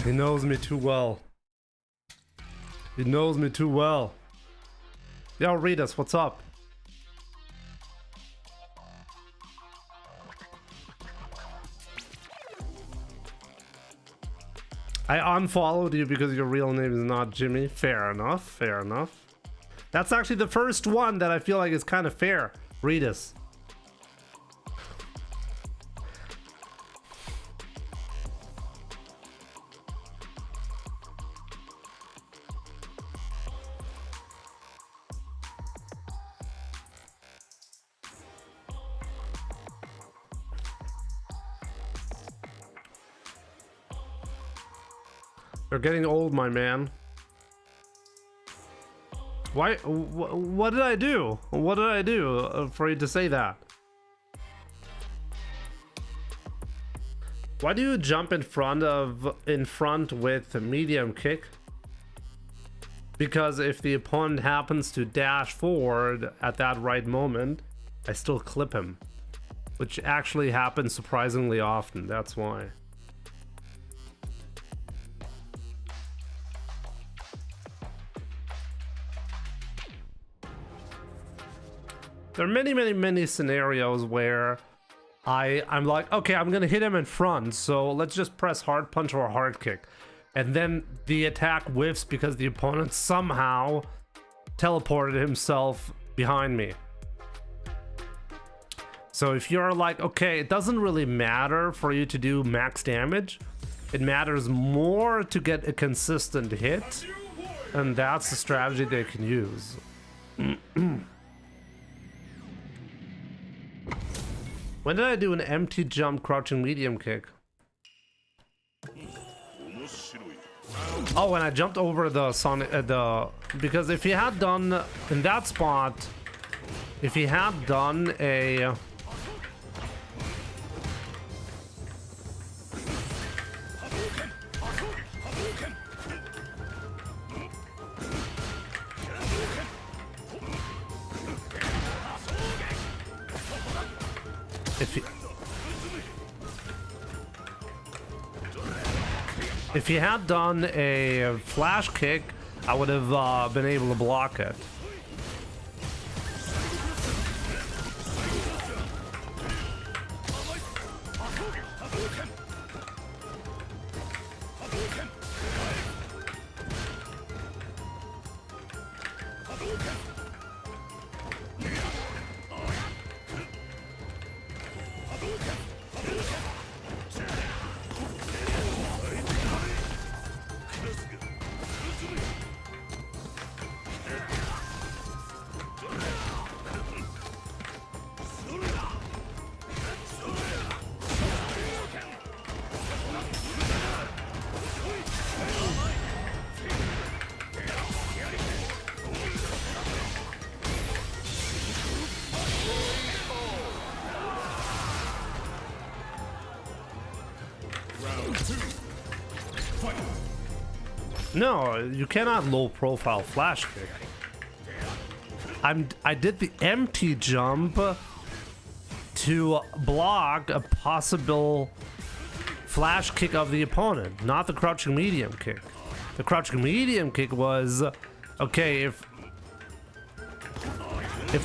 He knows me too well. He knows me too well. Yo, read us. What's up? I unfollowed you because your real name is not Jimmy. Fair enough. Fair enough. That's actually the first one that I feel like is kind of fair. Read us. You're getting old, my man. Why? What did I do? What did I do for you to say that? Why do you jump in front with a medium kick? Because if the opponent happens to dash forward at that right moment, I still clip him, which actually happens surprisingly often. That's why. There are many scenarios where I'm like, okay, I'm gonna hit him in front, so let's just press hard punch or hard kick. And then the attack whiffs because the opponent somehow teleported himself behind me. So if you're like, okay, it doesn't really matter for you to do max damage, it matters more to get a consistent hit, and that's the strategy they can use. When did I do an empty jump crouching medium kick? Oh, when I jumped over the Sonic, because if he had done in that spot, if he had done a if he had done a flash kick, I would have been able to block it. No, you cannot low profile flash kick. I did the empty jump to block a possible flash kick of the opponent, not the crouching medium kick. The crouching medium kick was, okay, if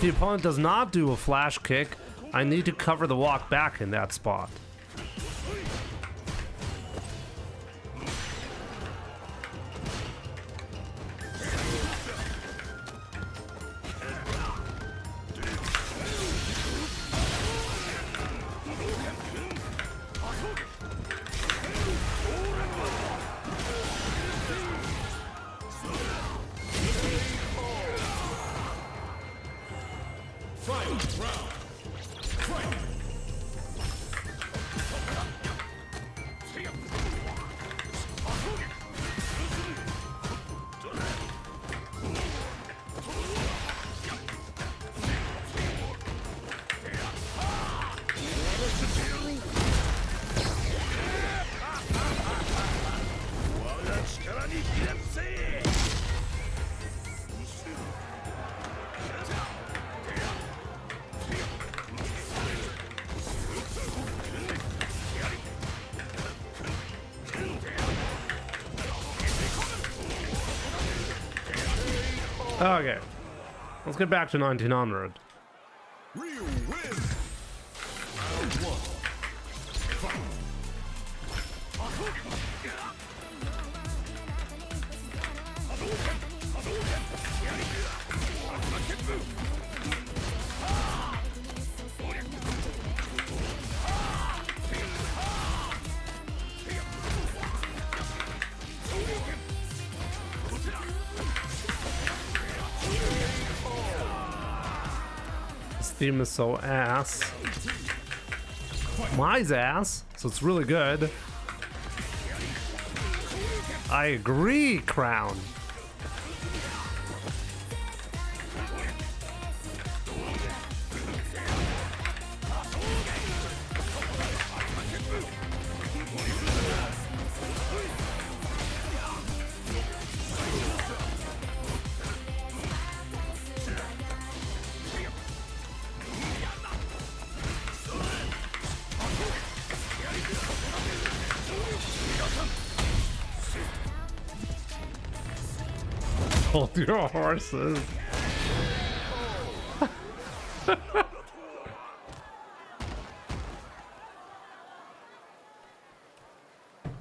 the opponent does not do a flash kick, I need to cover the walk back in that spot. Okay. Let's get back to 1900. Ryu wins. Round 1. Fight. This theme is so ass. Mine's ass, so it's really good. I agree, Crown. Hold your horses.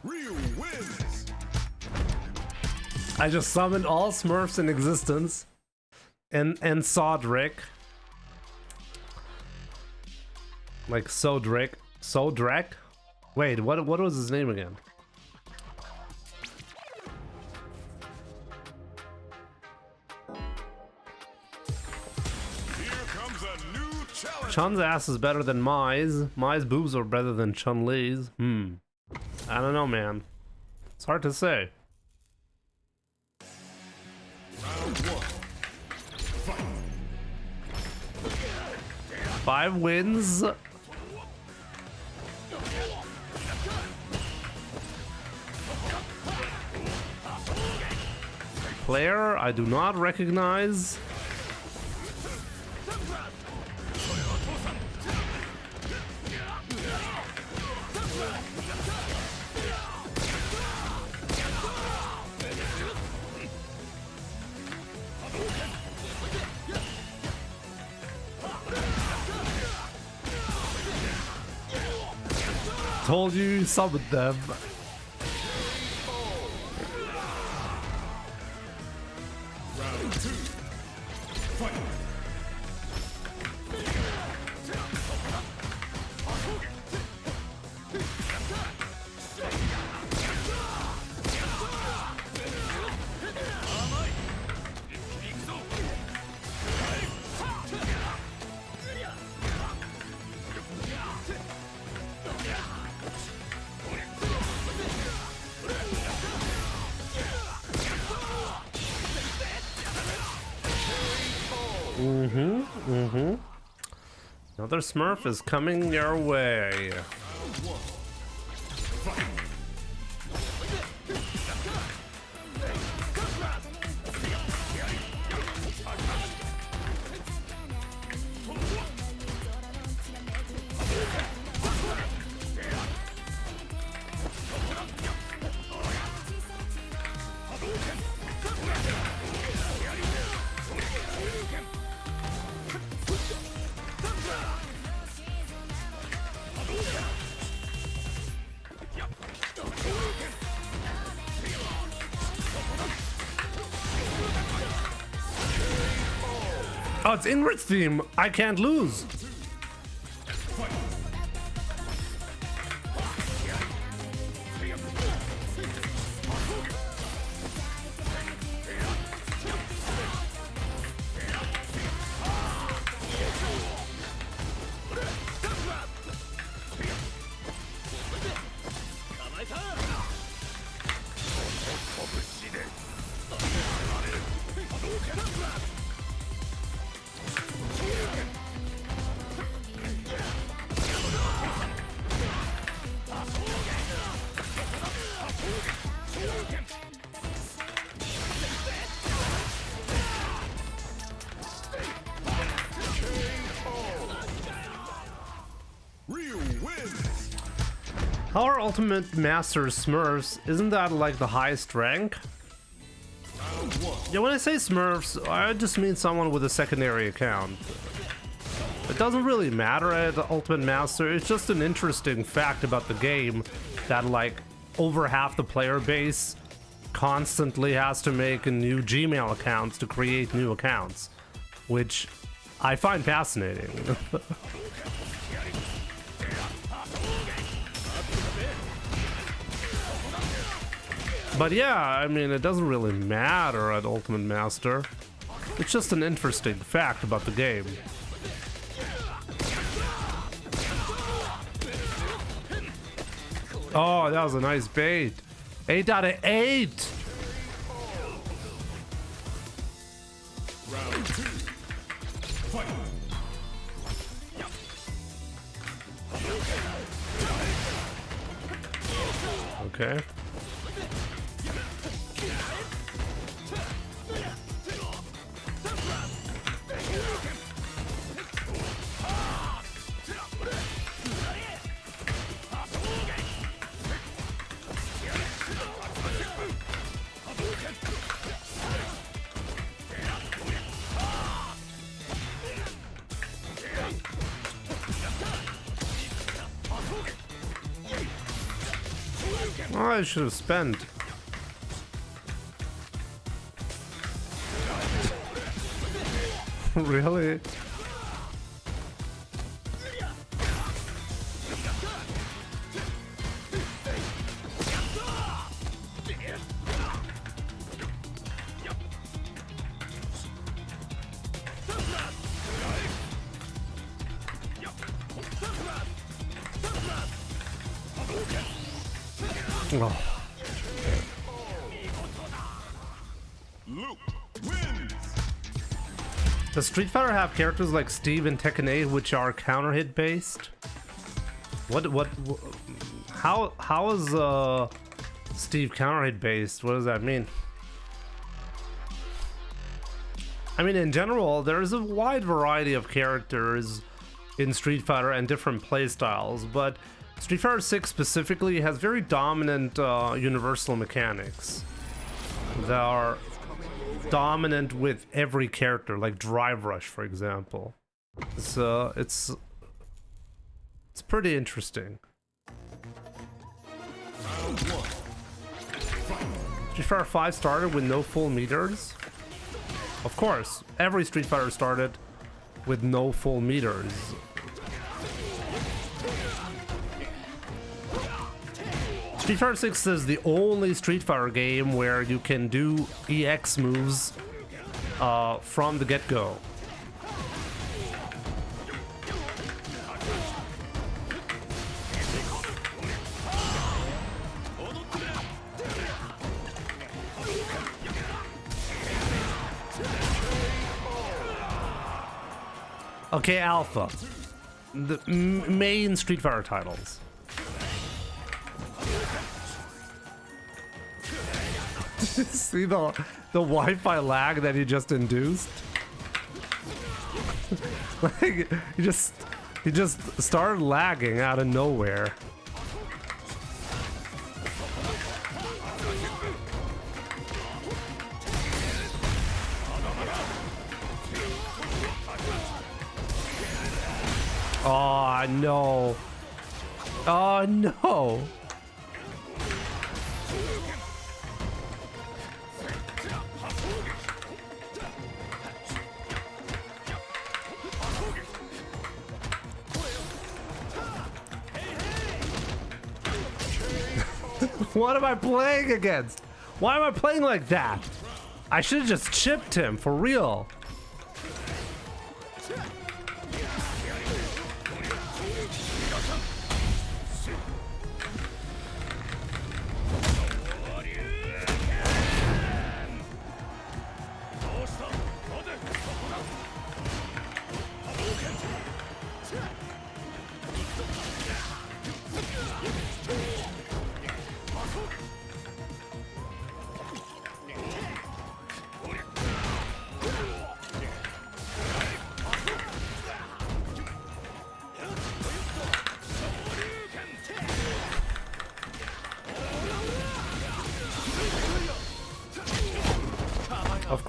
Ryu wins. I just summoned all Smurfs in existence and Sodrick. Like Sodrick? Wait, what was his name again? Chun's ass is better than Mai's. Mai's boobs are better than Chun-Li's. I don't know, man. It's hard to say. Round 1. Fight. 5 wins. Player I do not recognize. Told you summoned them. Round 2. Fight. Another Smurf is coming your way. Oh, it's Ingrid's team. I can't lose. How are Ultimate Master Smurfs? Isn't that like the highest rank? Round 1. Yeah, when I say Smurfs, I just mean someone with a secondary account. It doesn't really matter at Ultimate Master, it's just an interesting fact about the game that like over half the player base constantly has to make a new Gmail accounts to create new accounts, which I find fascinating. But yeah, I mean, it doesn't really matter at Ultimate Master. It's just an interesting fact about the game. Oh, that was a nice bait. 8 out of 8. Round 2. Fight. Okay. Oh, I should have spent. Really? Oh. Luke wins. Does Street Fighter have characters like Steve and Tekken 8 which are counter hit based? How is Steve counter hit based? What does that mean? I mean, in general, there is a wide variety of characters in Street Fighter and different playstyles, but Street Fighter 6 specifically has very dominant universal mechanics that are dominant with every character, like Drive Rush, for example. So it's pretty interesting. Street Fighter 5 started with no full meters. Of course, every Street Fighter started with no full meters. Street Fighter 6 is the only Street Fighter game where you can do EX moves from the get-go. Okay, Alpha. The main Street Fighter titles. See the Wi-Fi lag that he just induced? Like he just started lagging out of nowhere. Oh no. Oh no. What am I playing against? Why am I playing like that? I should have just chipped him, for real.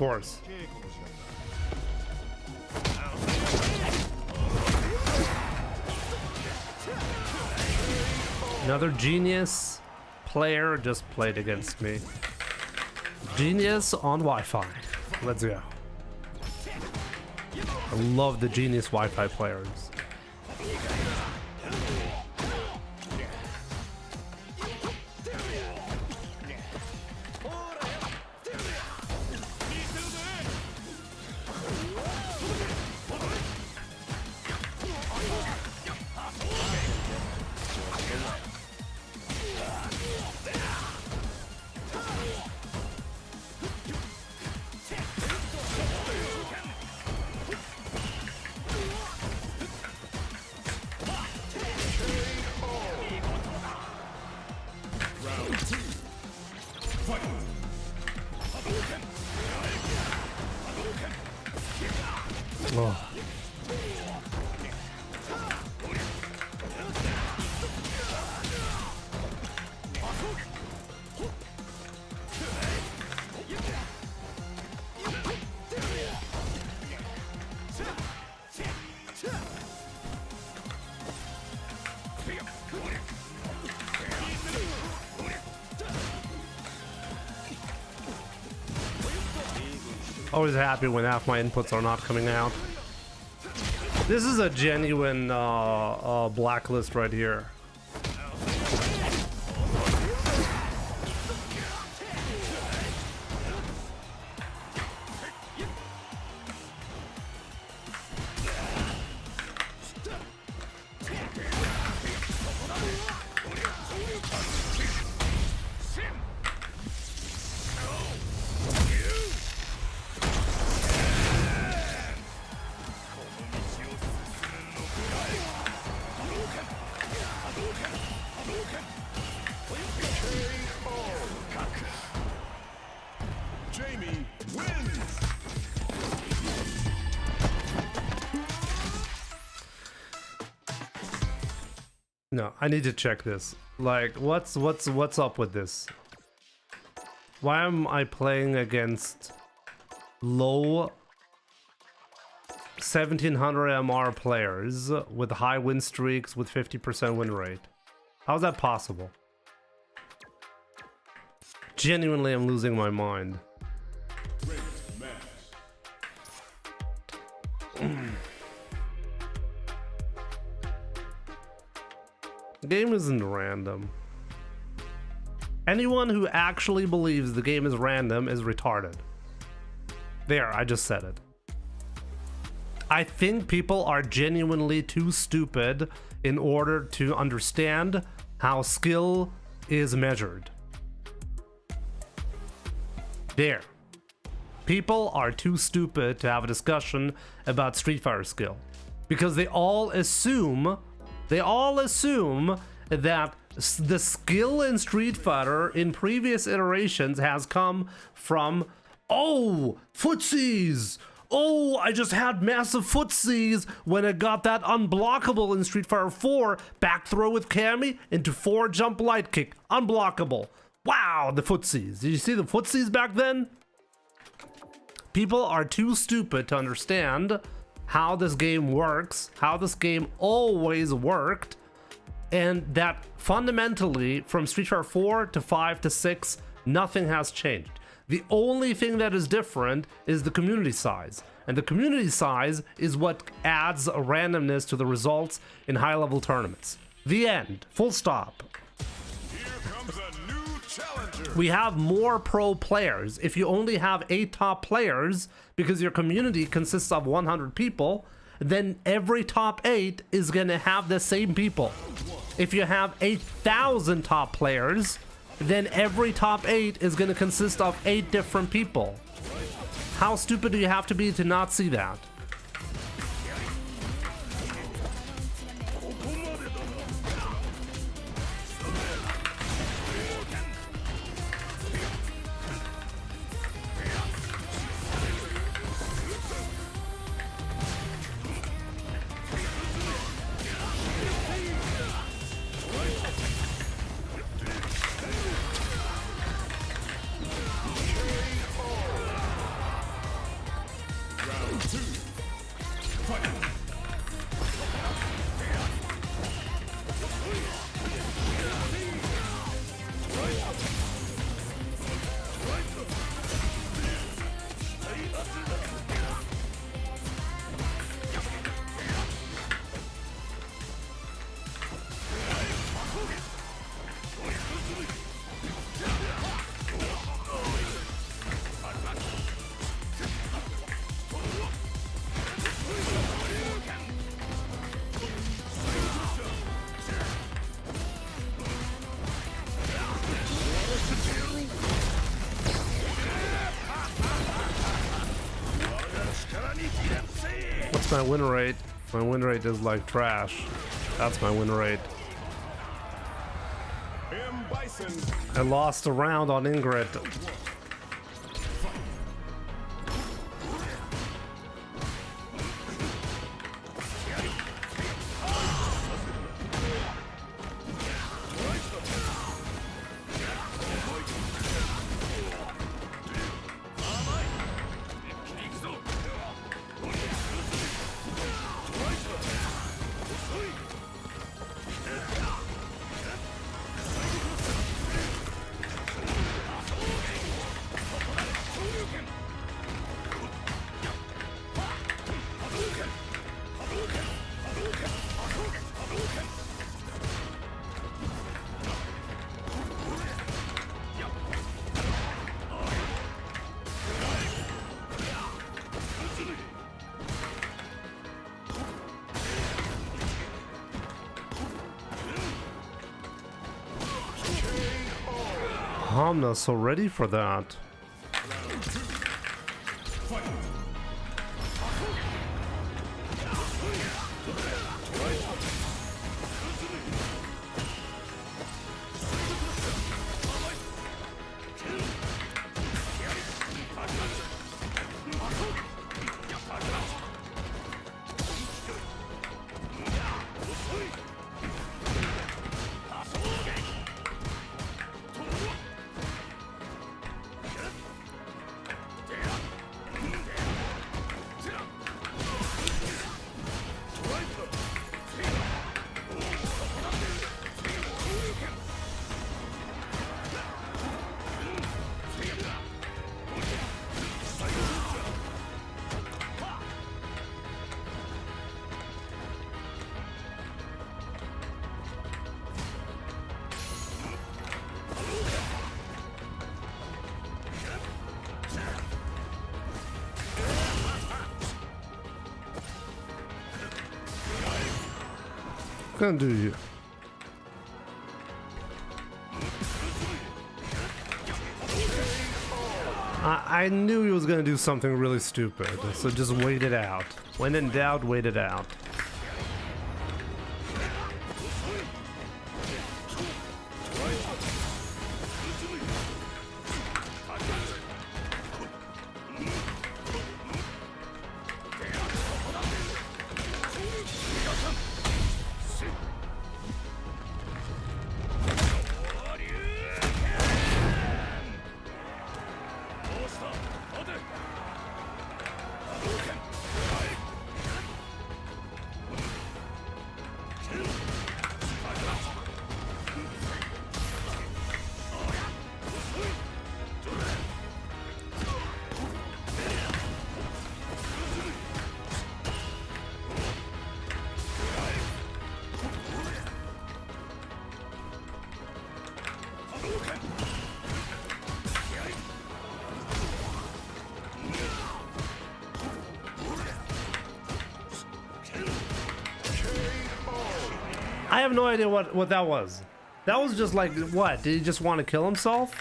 course. Another genius player just played against me. Genius on Wi-Fi. Let's go. I love the genius Wi-Fi players. Oh. Always happy when half my inputs are not coming out. This is a genuine blacklist right here. Jamie wins. No, I need to check this. Like, what's up with this? Why am I playing against low 1700 MR players with high win streaks with 50% win rate? How's that possible? Genuinely, I'm losing my mind. The game isn't random. Anyone who actually believes the game is random is retarded. There, I just said it. I think people are genuinely too stupid in order to understand how skill is measured. There. People are too stupid to have a discussion about Street Fighter skill. Because they all assume that the skill in Street Fighter in previous iterations has come from, oh, footsies. Oh, I just had massive footsies when I got that unblockable in Street Fighter 4 back throw with Cammy into 4 jump light kick. Unblockable. Wow, the footsies. Did you see the footsies back then? People are too stupid to understand how this game works, how this game always worked, and that fundamentally from Street Fighter 4 to 5 to 6, nothing has changed. The only thing that is different is the community size. And the community size is what adds a randomness to the results in high-level tournaments. The end. Full stop. Here comes a new challenger. We have more pro players. If you only have 8 top players, because your community consists of 100 people, then every top 8 is going to have the same people. If you have 8,000 top players, then every top 8 is going to consist of 8 different people. How stupid do you have to be to not see that? my win rate. My win rate is like trash. That's my win rate. M. Bison. I lost a round on Ingrid. I'm not so ready for that. Gonna do you. I knew he was gonna do something really stupid, so just wait it out. When in doubt, wait it out. I have no idea what that was. That was just like, what? Did he just want to kill himself?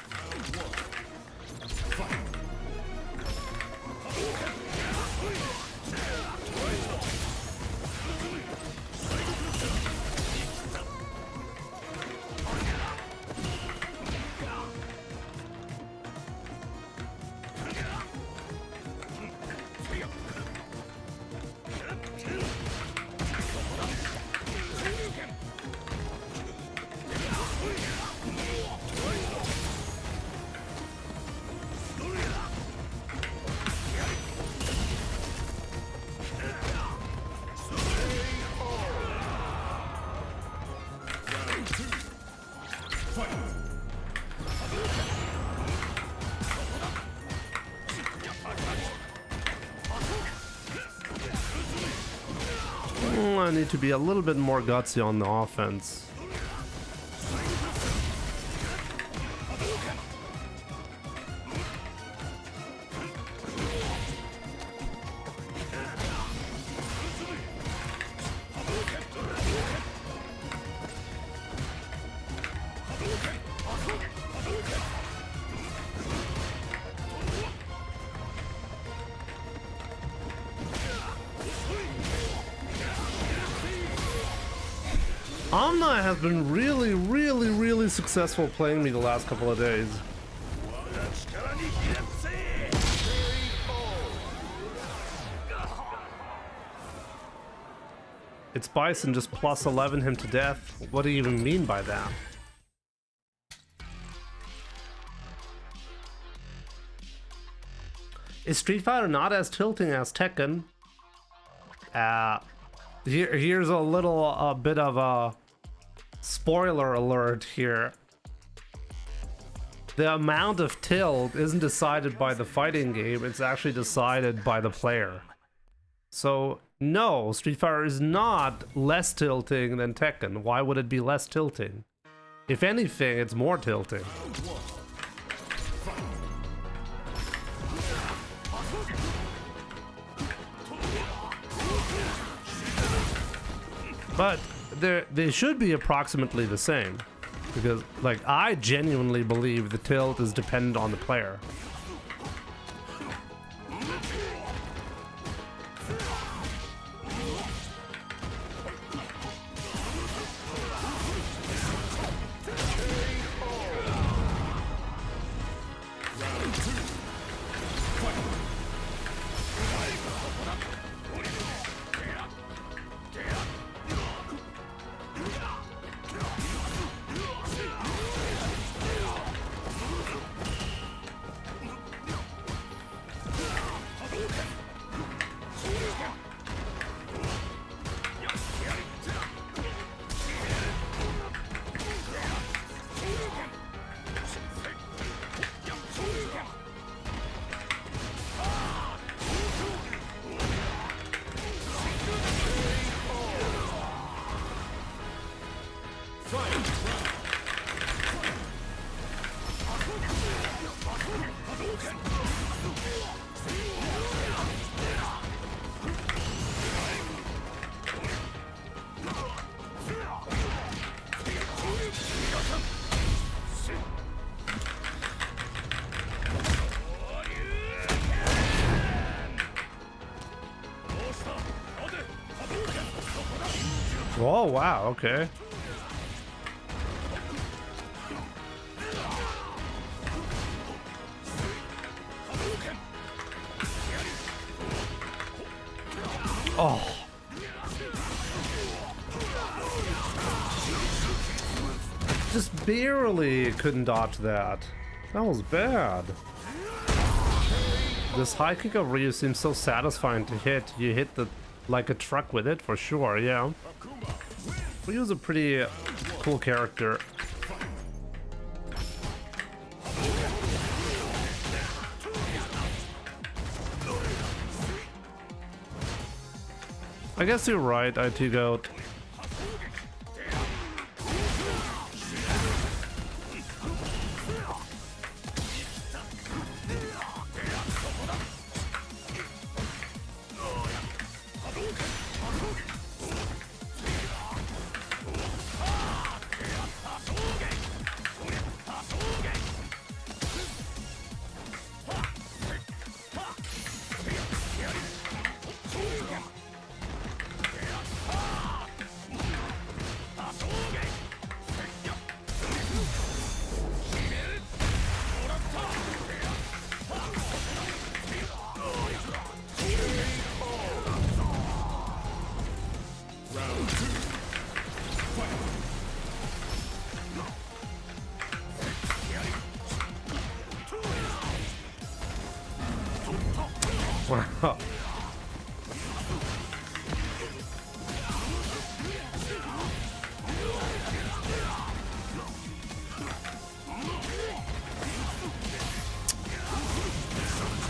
I need to be a little bit more gutsy on the offense. Omni has been really successful playing me the last couple of days. It's Bison just plus 11 him to death. What do you even mean by that? Is Street Fighter not as tilting as Tekken? Here's a little bit of a spoiler alert here. The amount of tilt isn't decided by the fighting game, it's actually decided by the player. So no, Street Fighter is not less tilting than Tekken. Why would it be less tilting? If anything, it's more tilting. But they should be approximately the same, because like I genuinely believe the tilt is dependent on the player. Oh wow, okay. Oh. Just barely couldn't dodge that. That was bad. This high kick of Ryu seems so satisfying to hit. You hit the like a truck with it for sure, yeah. Ryu's a pretty cool character. I guess you're right, IT Goat. Wow.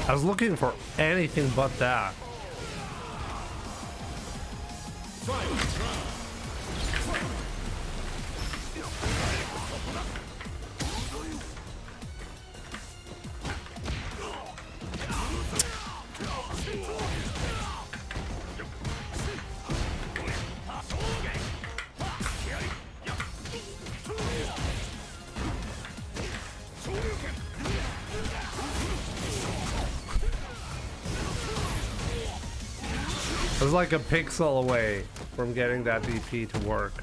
I was looking for anything but that. I was like a pixel away from getting that DP to work.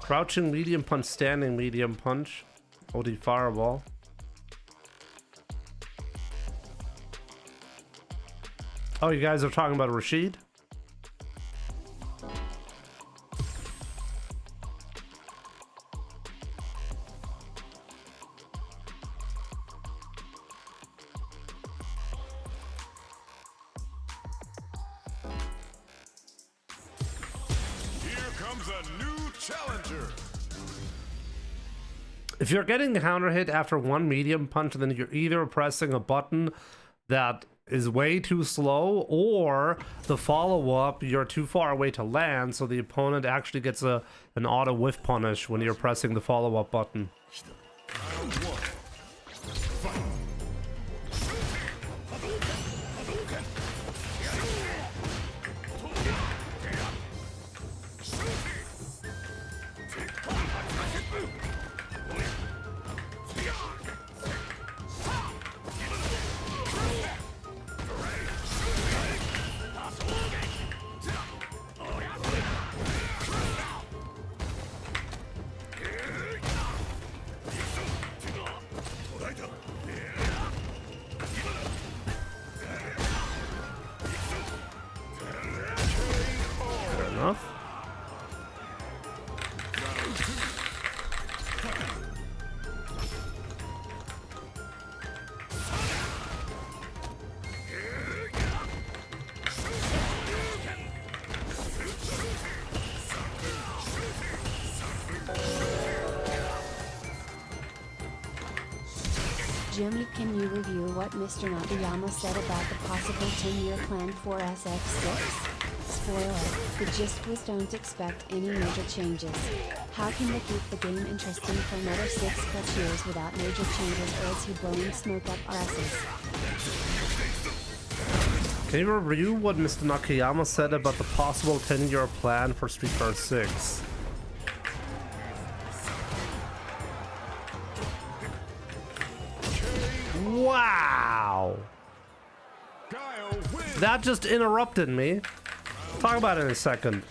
Crouching medium punch, standing medium punch. OD fireball. Oh, you guys are talking about Rashid? If you're getting counter hit after one medium punch, then you're either pressing a button that is way too slow, or the follow-up, you're too far away to land, so the opponent actually gets an auto whiff punish when you're pressing the follow-up button. Enough. Jimmy, can you review what Mr. Nakayama said about the possible 10-year plan for SX6? Spoiler, the gist was don't expect any major changes. How can they keep the game interesting for another 6+ years without major changes, or is he blowing smoke up our asses? Can you review what Mr. Nakayama said about the possible 10-year plan for Street Fighter 6? Wow! That just interrupted me. Talk about it in a second.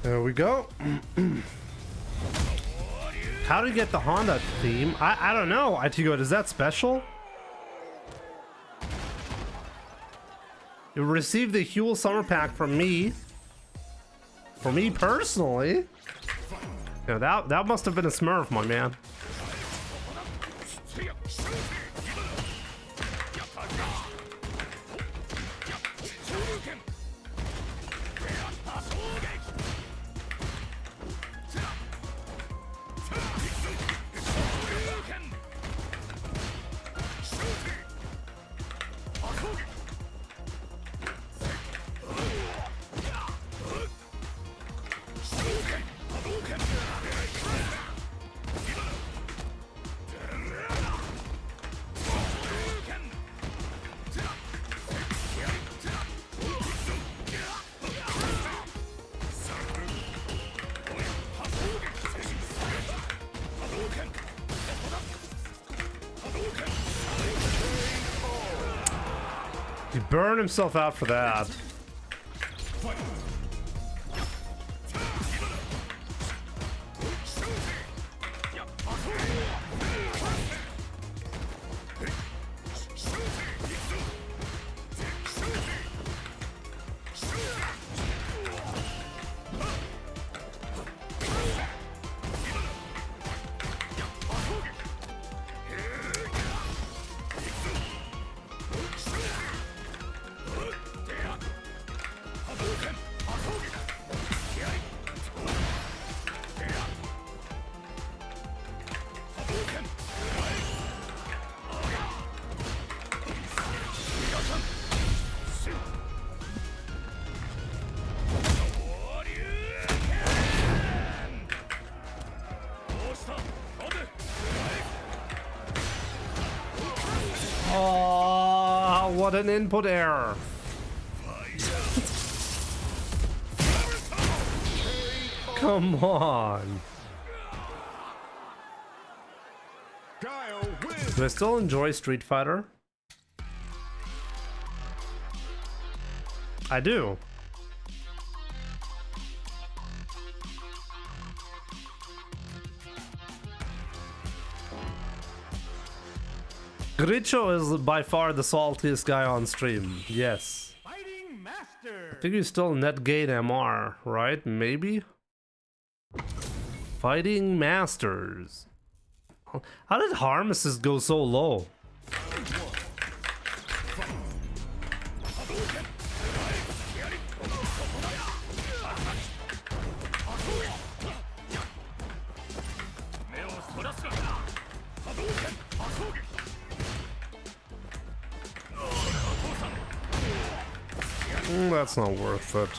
There we go. How do you get the Honda theme? I don't know. Itigo, is that special? You received the Huel Summer Pack from me. For me personally. Yeah, that must have been a smurf, my man. He burned himself out for that. Oh, what an input error. Come on. Do I still enjoy Street Fighter? I do. Gricho is by far the saltiest guy on stream. Yes. Fighting Master. I think he's still net gain MR, right? Maybe? Fighting Masters. How did harm assist go so low? That's not worth it.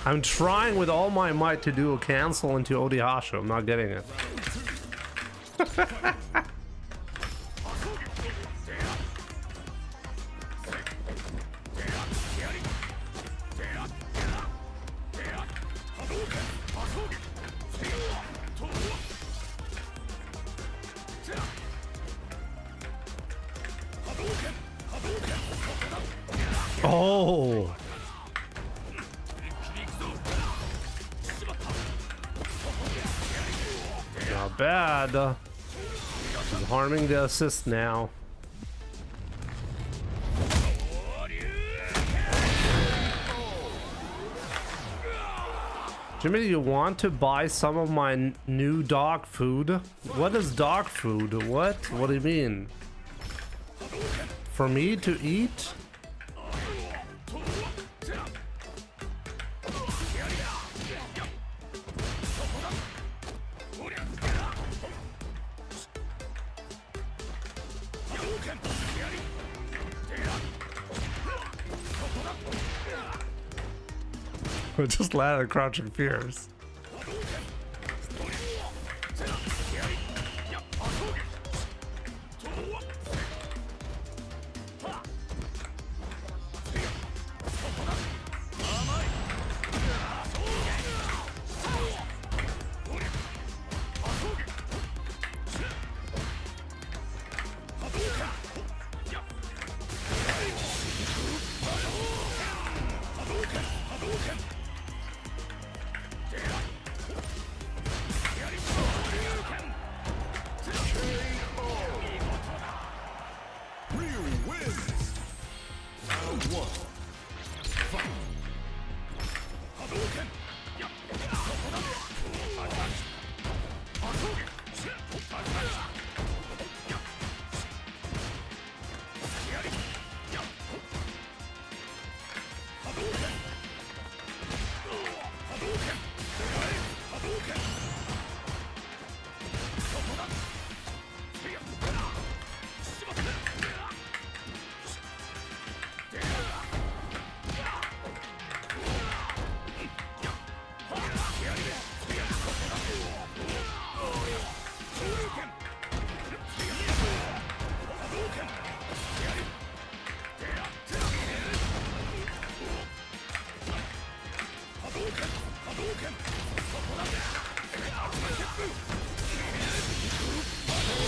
I'm trying with all my might to do a cancel into Odihasho. I'm not getting it. Oh! Not bad. He's harming the assist now. Jimmy, do you want to buy some of my new dog food? What is dog food? What? What do you mean? For me to eat? We just landed crouching fears.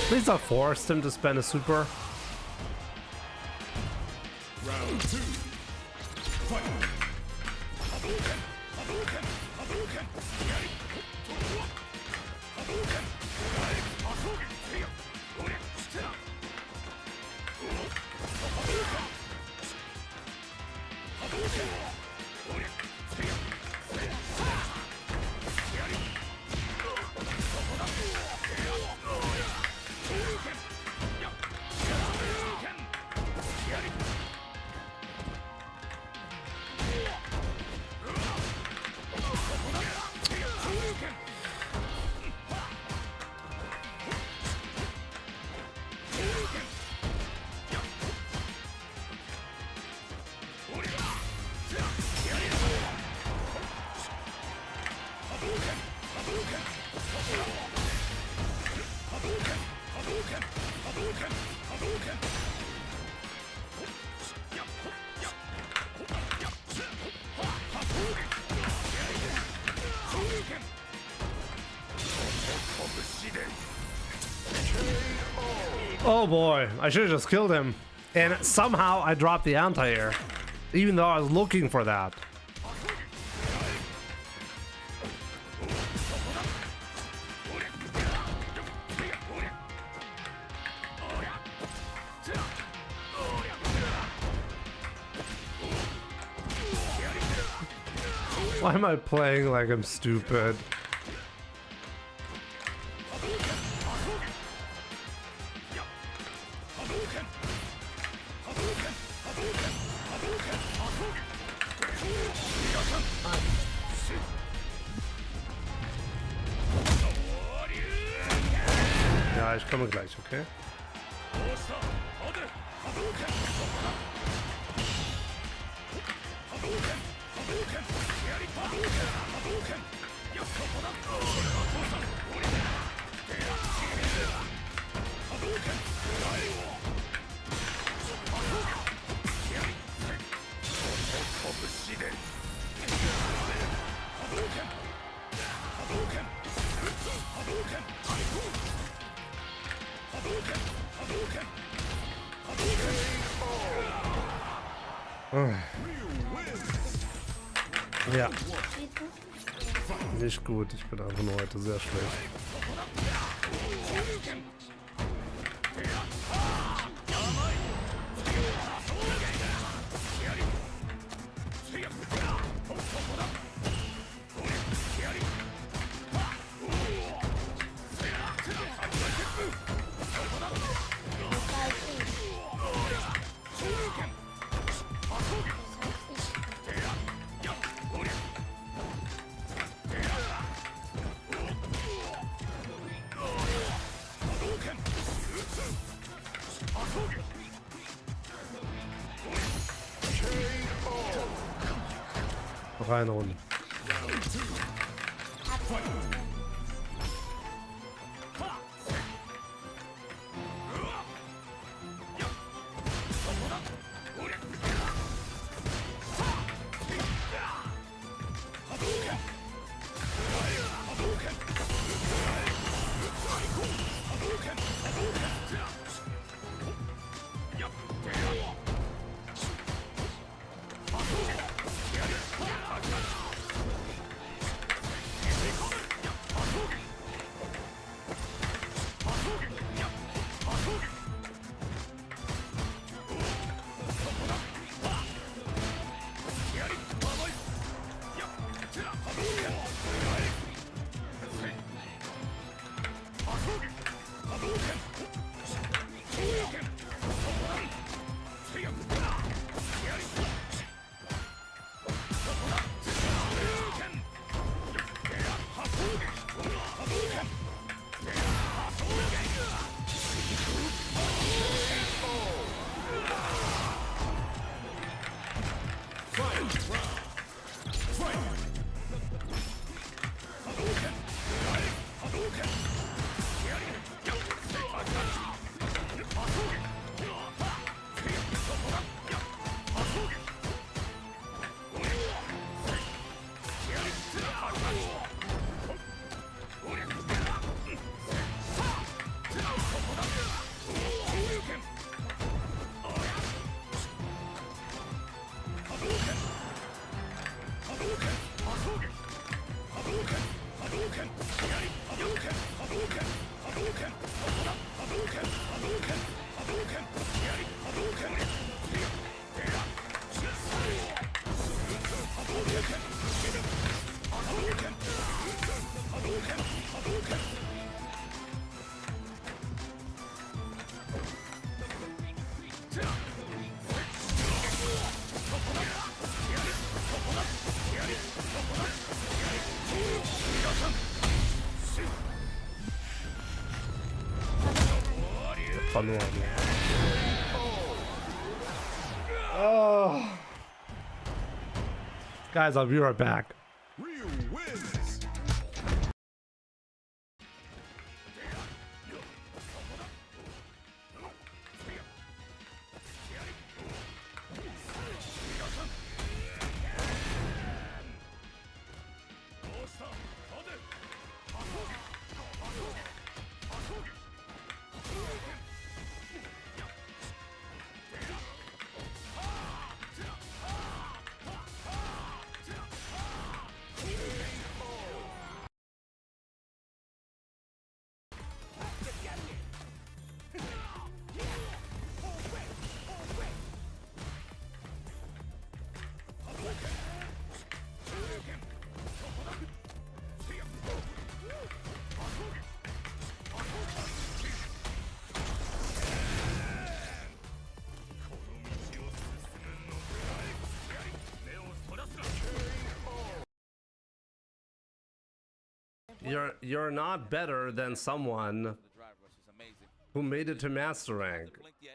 At least I forced him to spend a super. Round 2. Fight. Oh boy, I should have just killed him. And somehow I dropped the anti-air, even though I was looking for that. Why am I playing like I'm stupid? Ja, ich komme gleich, okay? Ja. Nicht gut, ich bin einfach nur heute sehr schlecht. Noch eine Runde. verloren. Oh. Guys, I'll be right back. Ryu wins. You're not better than someone who made it to master rank,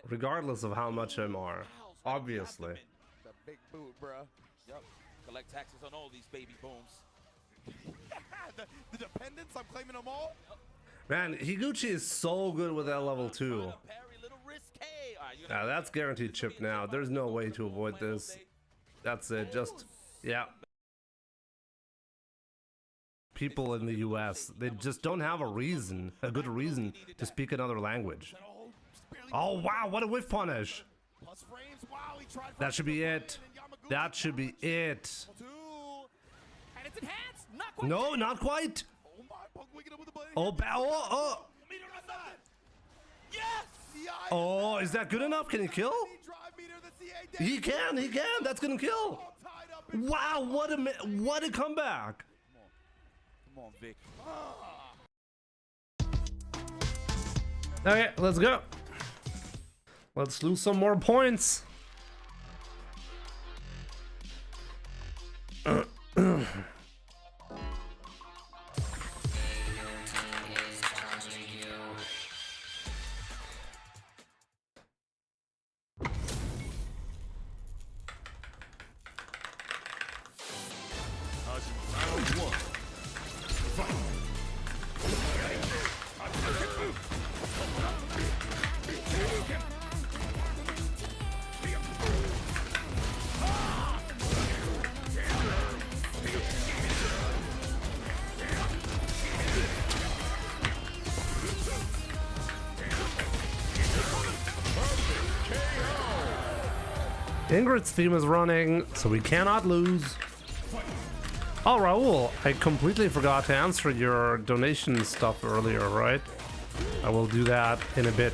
regardless of how much MR. Obviously. The big boot, bruh. Yep. Collect taxes on all these baby booms. the dependents, I'm claiming them all. Man, Higuchi is so good with that level 2. Now that's guaranteed chip now. There's no way to avoid this. That's it. Just, yeah. People in the US, they just don't have a good reason to speak another language. Oh wow, what a whiff punish. That should be it. That should be it. No, not quite. Oh, is that good enough? Can he kill? He can. That's gonna kill. Wow, what a comeback. Come on, Vic. Okay, let's go. Let's lose some more points. Ingrid's theme is running, so we cannot lose. Oh, Raul, I completely forgot to answer your donation stuff earlier, right? I will do that in a bit.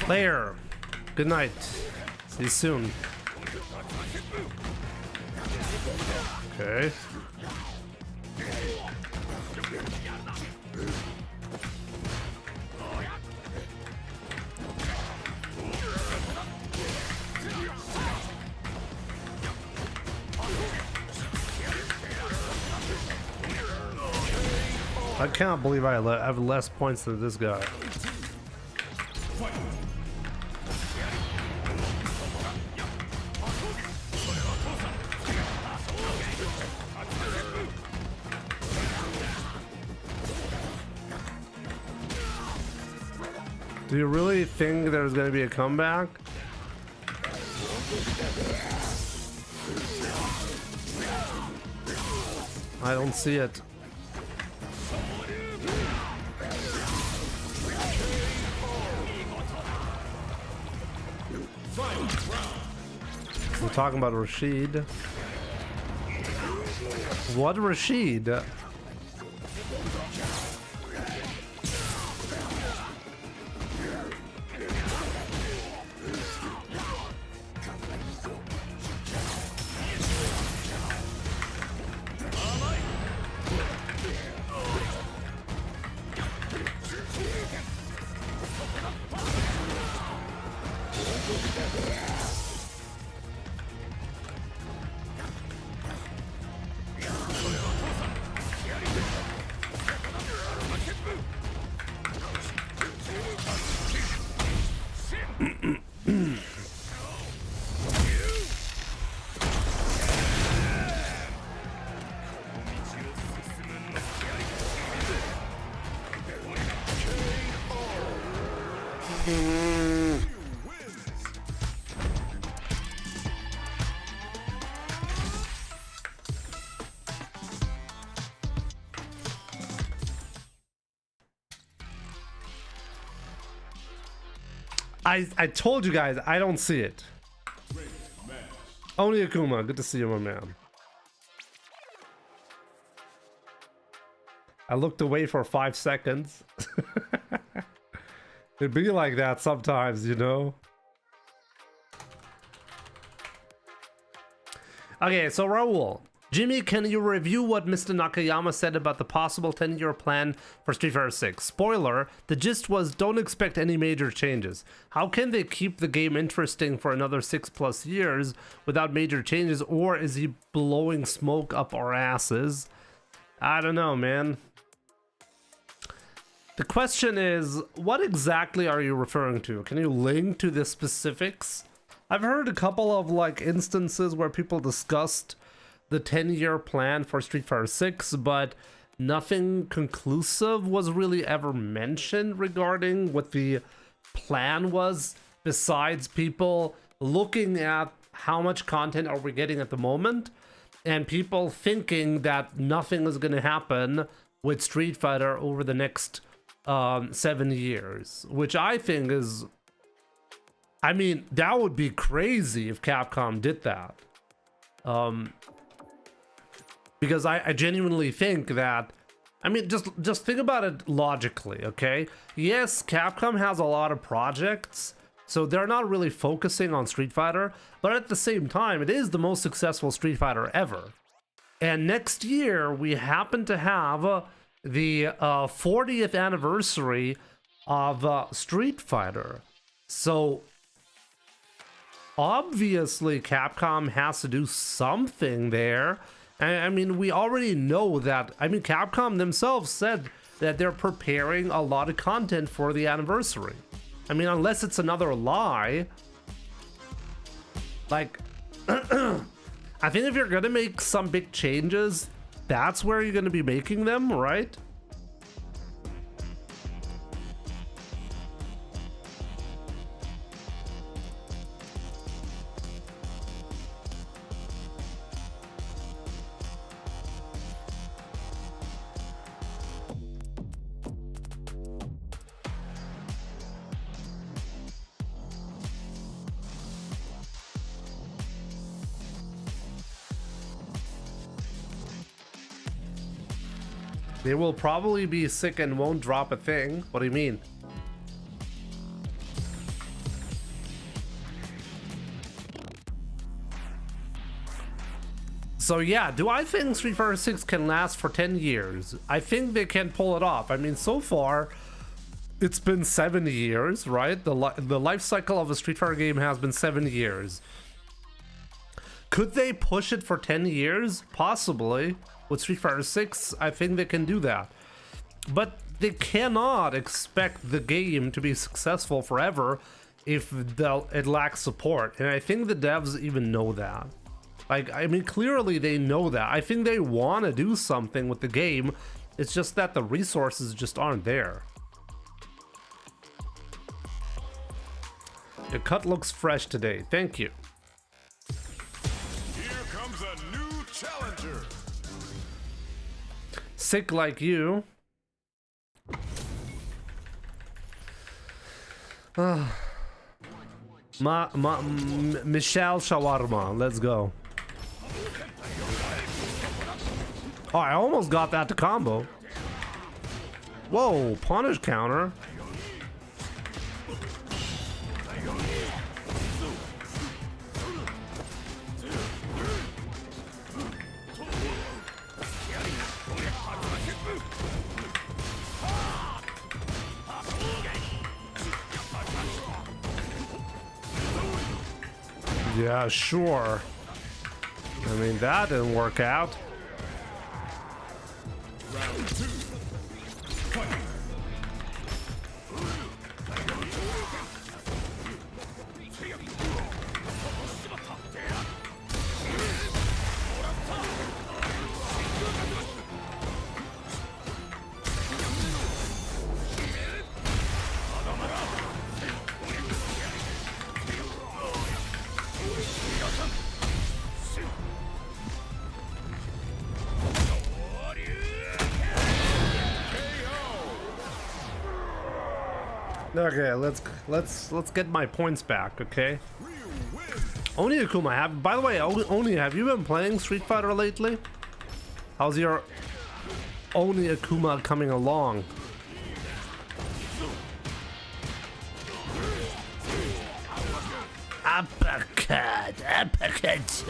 Player, good night. See you soon. Okay. I can't believe I have less points than this guy. Do you really think there's going to be a comeback? I don't see it. You're talking about Rashid. What Rashid? I told you guys, I don't see it. Only Akuma, good to see you, my man. I looked away for 5 seconds. It'd be like that sometimes, you know? Okay, so Raul. Jimmy, can you review what Mr. Nakayama said about the possible 10-year plan for Street Fighter 6? Spoiler, the gist was don't expect any major changes. How can they keep the game interesting for another 6+ years without major changes, or is he blowing smoke up our asses? I don't know, man. The question is, what exactly are you referring to? Can you link to the specifics? I've heard a couple of like instances where people discussed the 10-year plan for Street Fighter 6, but nothing conclusive was really ever mentioned regarding what the plan was, besides people looking at how much content are we getting at the moment, and people thinking that nothing is going to happen with Street Fighter over the next 7 years, which I think is, I mean, that would be crazy if Capcom did that. Because I genuinely think that, I mean, just think about it logically, okay? Yes, Capcom has a lot of projects, so they're not really focusing on Street Fighter, but at the same time, it is the most successful Street Fighter ever. And next year, we happen to have the 40th anniversary of Street Fighter. So, obviously, Capcom has to do something there. I mean, we already know that. I mean, Capcom themselves said that they're preparing a lot of content for the anniversary. I mean, unless it's another lie. Like, I think if you're gonna make some big changes, that's where you're gonna be making them, right? They will probably be sick and won't drop a thing. What do you mean? So yeah, do I think Street Fighter 6 can last for 10 years? I think they can pull it off. I mean, so far, it's been 7 years, right? The life cycle of a Street Fighter game has been 7 years. Could they push it for 10 years? Possibly. With Street Fighter 6, I think they can do that. But they cannot expect the game to be successful forever if it lacks support. And I think the devs even know that. Like, I mean, clearly they know that. I think they want to do something with the game. It's just that the resources just aren't there. Your cut looks fresh today. Thank you. Here comes a new challenger. Sick like you. Michelle Shawarma. Let's go. Oh, I almost got that to combo. Whoa, punish counter. Yeah, sure. I mean, that didn't work out. Okay, let's get my points back, okay? Oni Akuma, by the way, Oni, have you been playing Street Fighter lately? How's your Oni Akuma coming along? Uppercut, uppercut.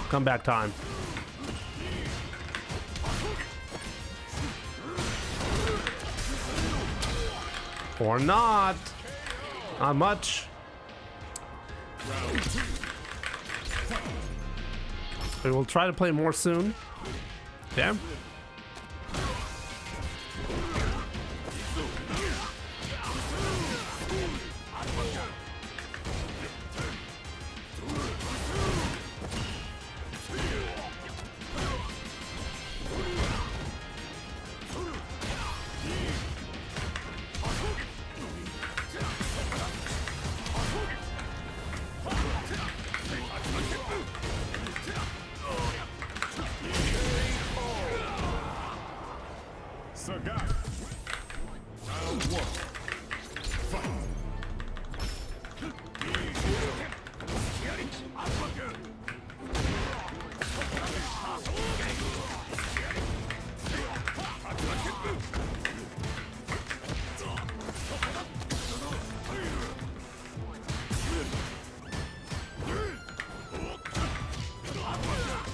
Comeback time. Or not. Not much. We will try to play more soon. Yeah.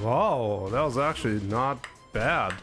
Whoa, that was actually not bad.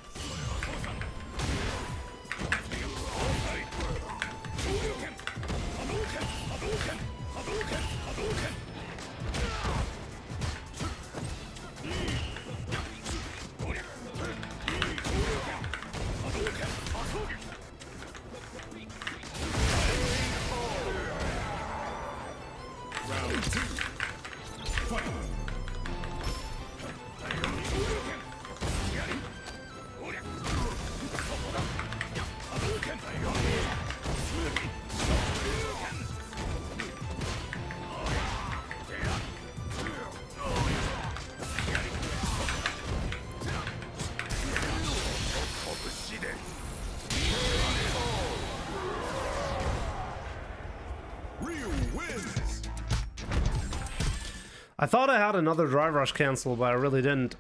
I thought I had another drive rush cancel, but I really didn't.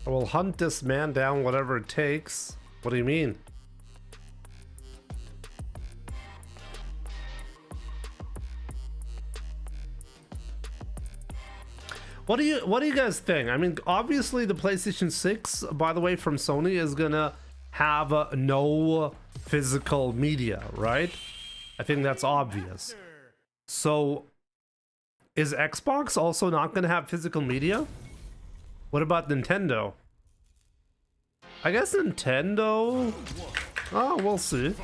I will hunt this man down, whatever it takes. What do you mean? What do you guys think? I mean, obviously the PlayStation 6, by the way, from Sony is gonna have no physical media, right? I think that's obvious. So is Xbox also not gonna have physical media? What about Nintendo? I guess Nintendo... Oh, we'll see.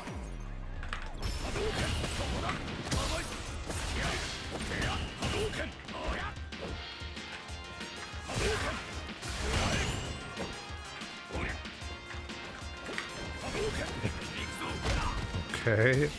Okay.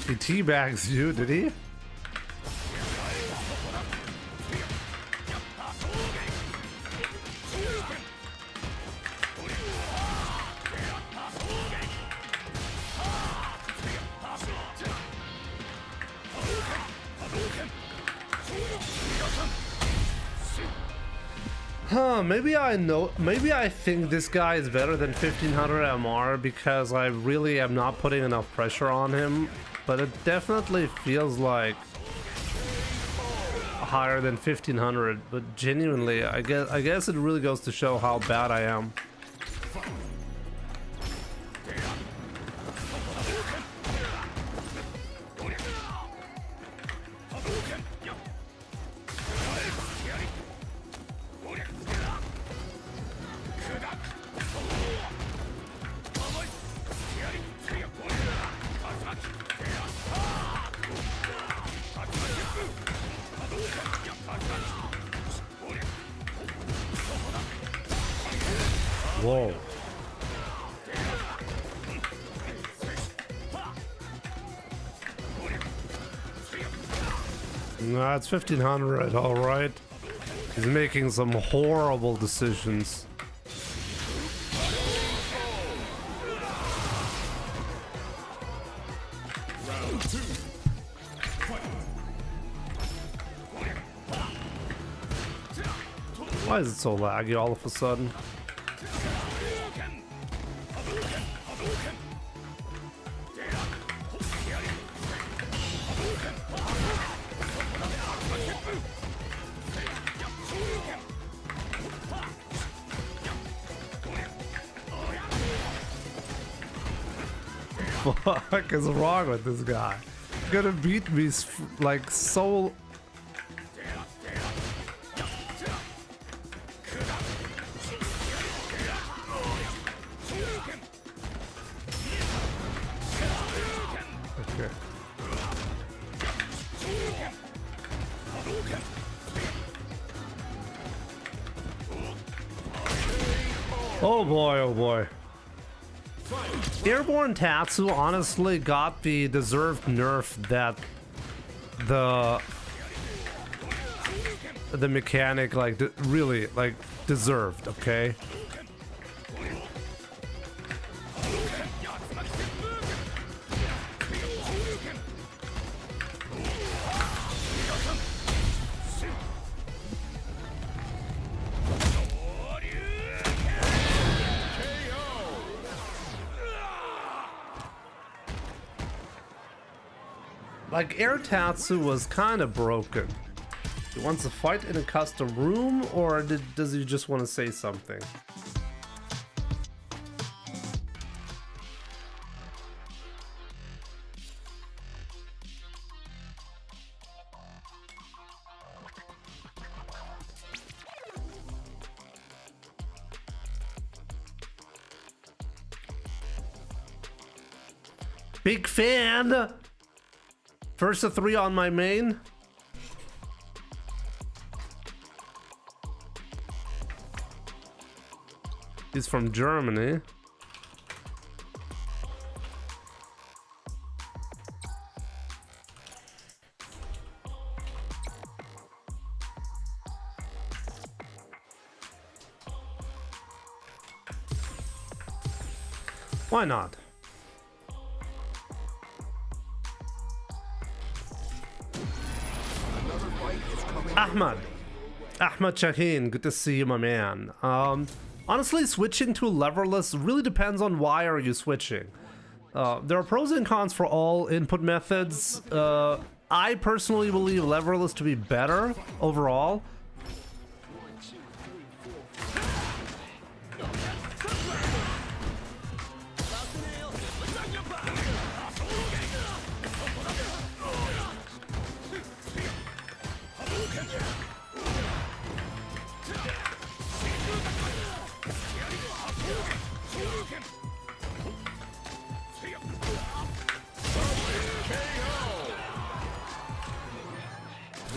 He teabags you, did he? Huh, maybe I think this guy is better than 1500 MR because I really am not putting enough pressure on him, but it definitely feels like higher than 1500, but genuinely, I guess it really goes to show how bad I am. Whoa. Nah, it's 1500, alright. He's making some horrible decisions. Why is it so laggy all of a sudden? Fuck is wrong with this guy? He's gonna beat me like so. Okay. Oh boy, oh boy. Airborne Tatsu honestly got the deserved nerf that the mechanic like really like deserved, okay? Like, Air Tatsu was kind of broken. He wants to fight in a custom room, or does he just want to say something? Big fan. First of 3 on my main. He's from Germany. Why not? Ahmad Shaheen, good to see you, my man. Honestly, switching to leverless really depends on why are you switching. There are pros and cons for all input methods. I personally believe leverless to be better overall.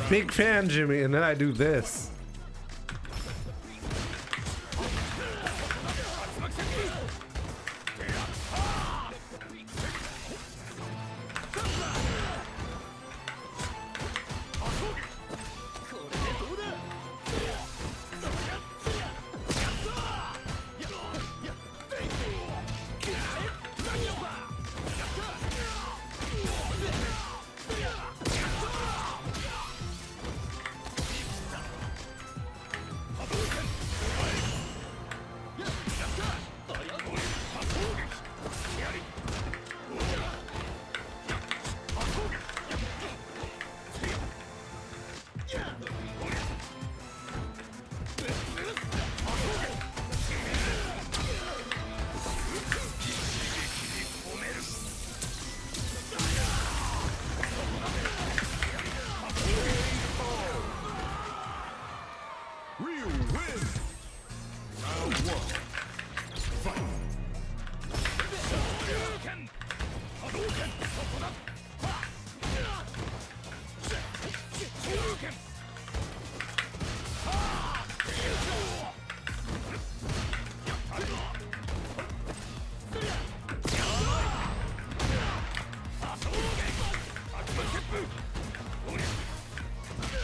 Big fan, Jimmy, and then I do this.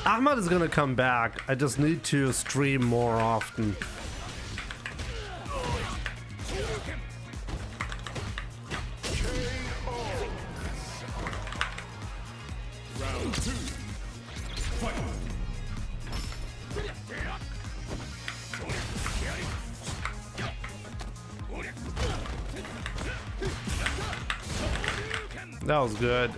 Ahmad is gonna come back. I just need to stream more often. That was good.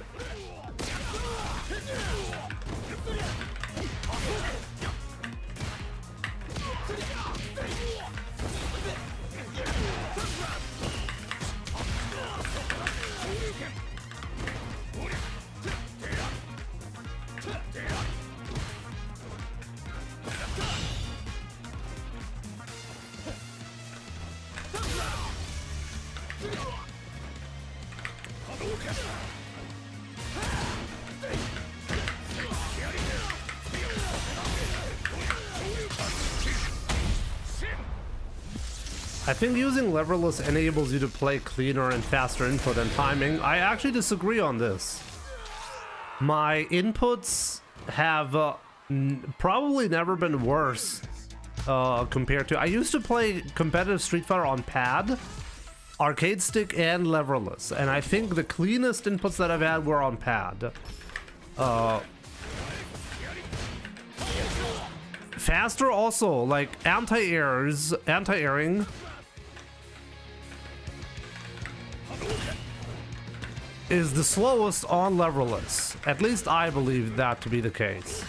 I think using leverless enables you to play cleaner and faster input and timing. I actually disagree on this. My inputs have probably never been worse compared to... I used to play competitive Street Fighter on pad, arcade stick, and leverless, and I think the cleanest inputs that I've had were on pad. Faster also, like anti-airing. Is the slowest on leverless. At least I believe that to be the case.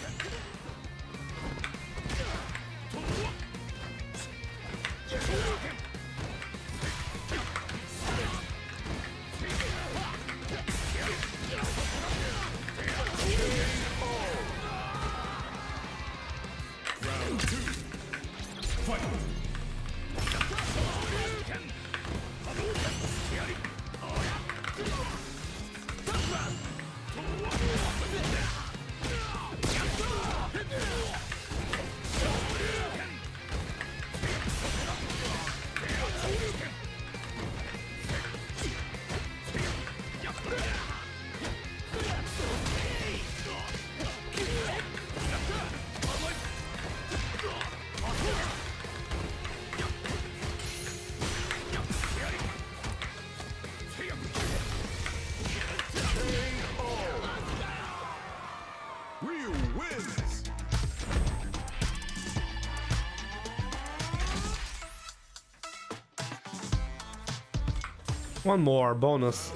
Ryu wins. One more bonus.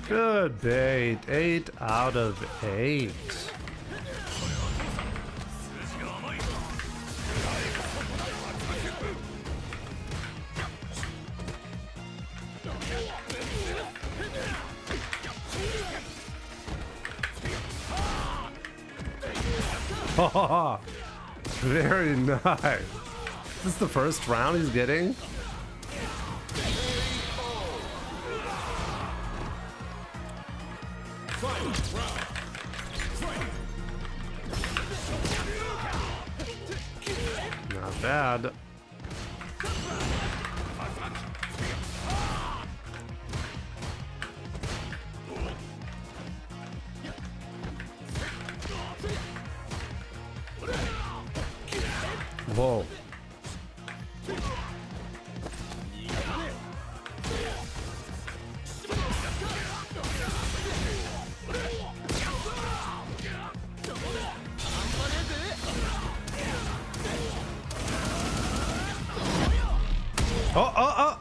Good bait. 8 out of 8. Very nice. Is this the first round he's getting? Not bad. Whoa. Oh.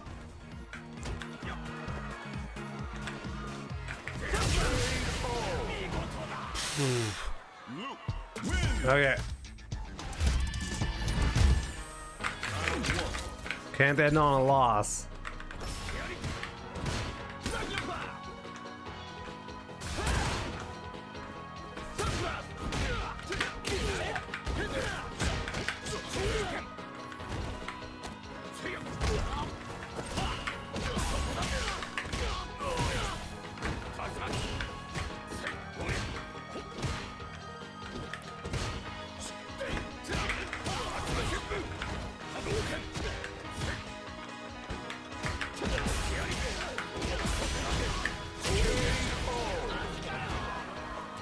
Okay. Can't end on a loss.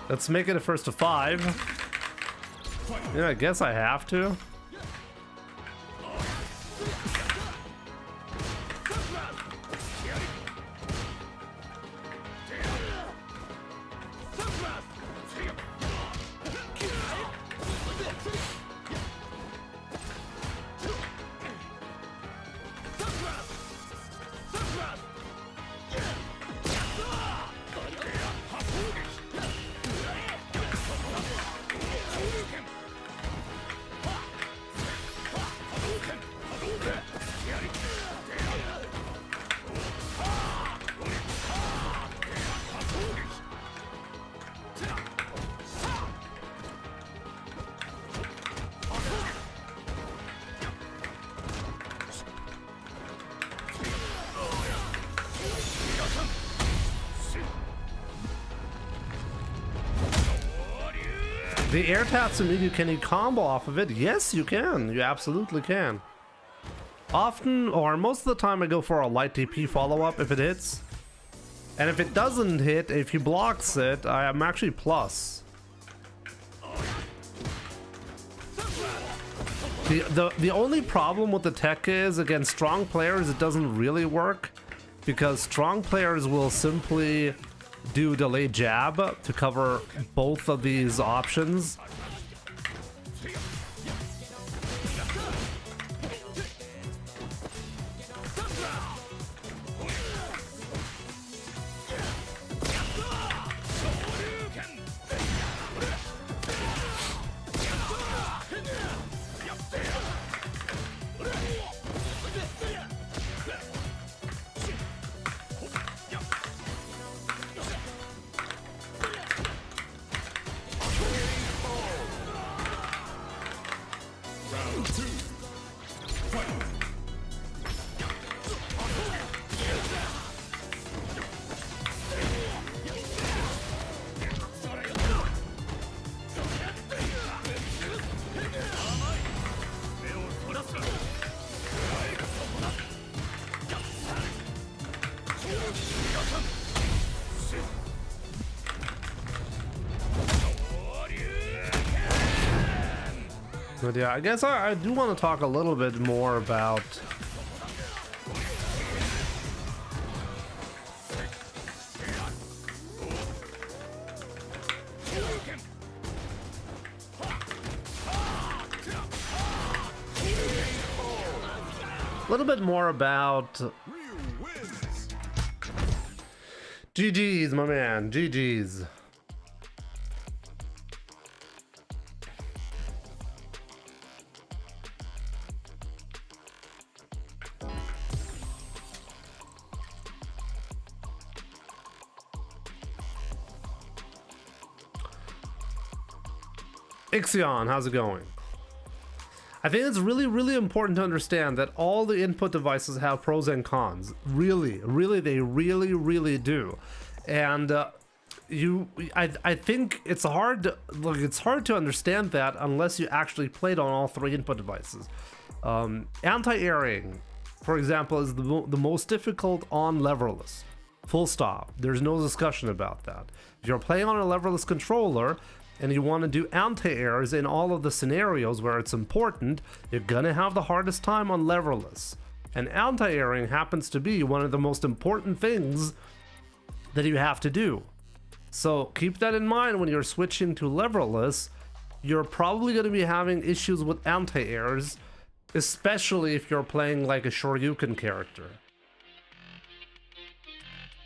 Let's make it a first to 5. Yeah, I guess I have to. The air taps immediately, can you combo off of it? Yes, you can. You absolutely can. Often, or most of the time, I go for a light TP follow-up if it hits. And if it doesn't hit, if he blocks it, I'm actually plus. The only problem with the tech is, against strong players, it doesn't really work. Because strong players will simply do delayed jab to cover both of these options. But yeah, I guess I do want to talk a little bit more about GG's, my man, GG's. Ixion, how's it going? I think it's really important to understand that all the input devices have pros and cons. Really, they really do. And I think it's hard to understand that unless you actually played on all three input devices. Anti-airing, for example, is the most difficult on leverless. Full stop. There's no discussion about that. If you're playing on a leverless controller and you want to do anti-airs in all of the scenarios where it's important, you're gonna have the hardest time on leverless. And anti-airing happens to be one of the most important things that you have to do. So keep that in mind when you're switching to leverless. You're probably going to be having issues with anti-airs, especially if you're playing like a Shoryuken character.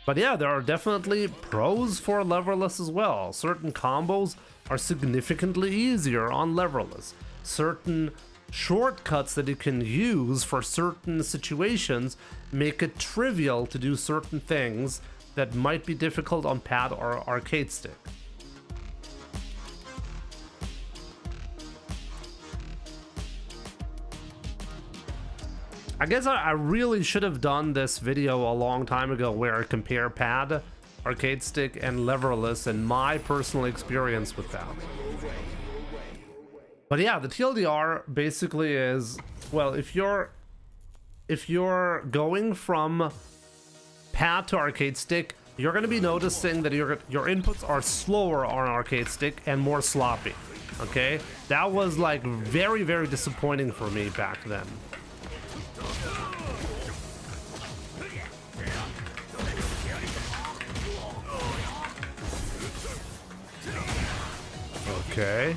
But yeah, there are definitely pros for leverless as well. Certain combos are significantly easier on leverless. Certain shortcuts that you can use for certain situations make it trivial to do certain things that might be difficult on pad or arcade stick. I guess I really should have done this video a long time ago where I compare pad, arcade stick, and leverless and my personal experience with that. But yeah, the TLDR basically is, well, if you're going from pad to arcade stick, you're going to be noticing that your inputs are slower on arcade stick and more sloppy. Okay, that was like very disappointing for me back then. Okay.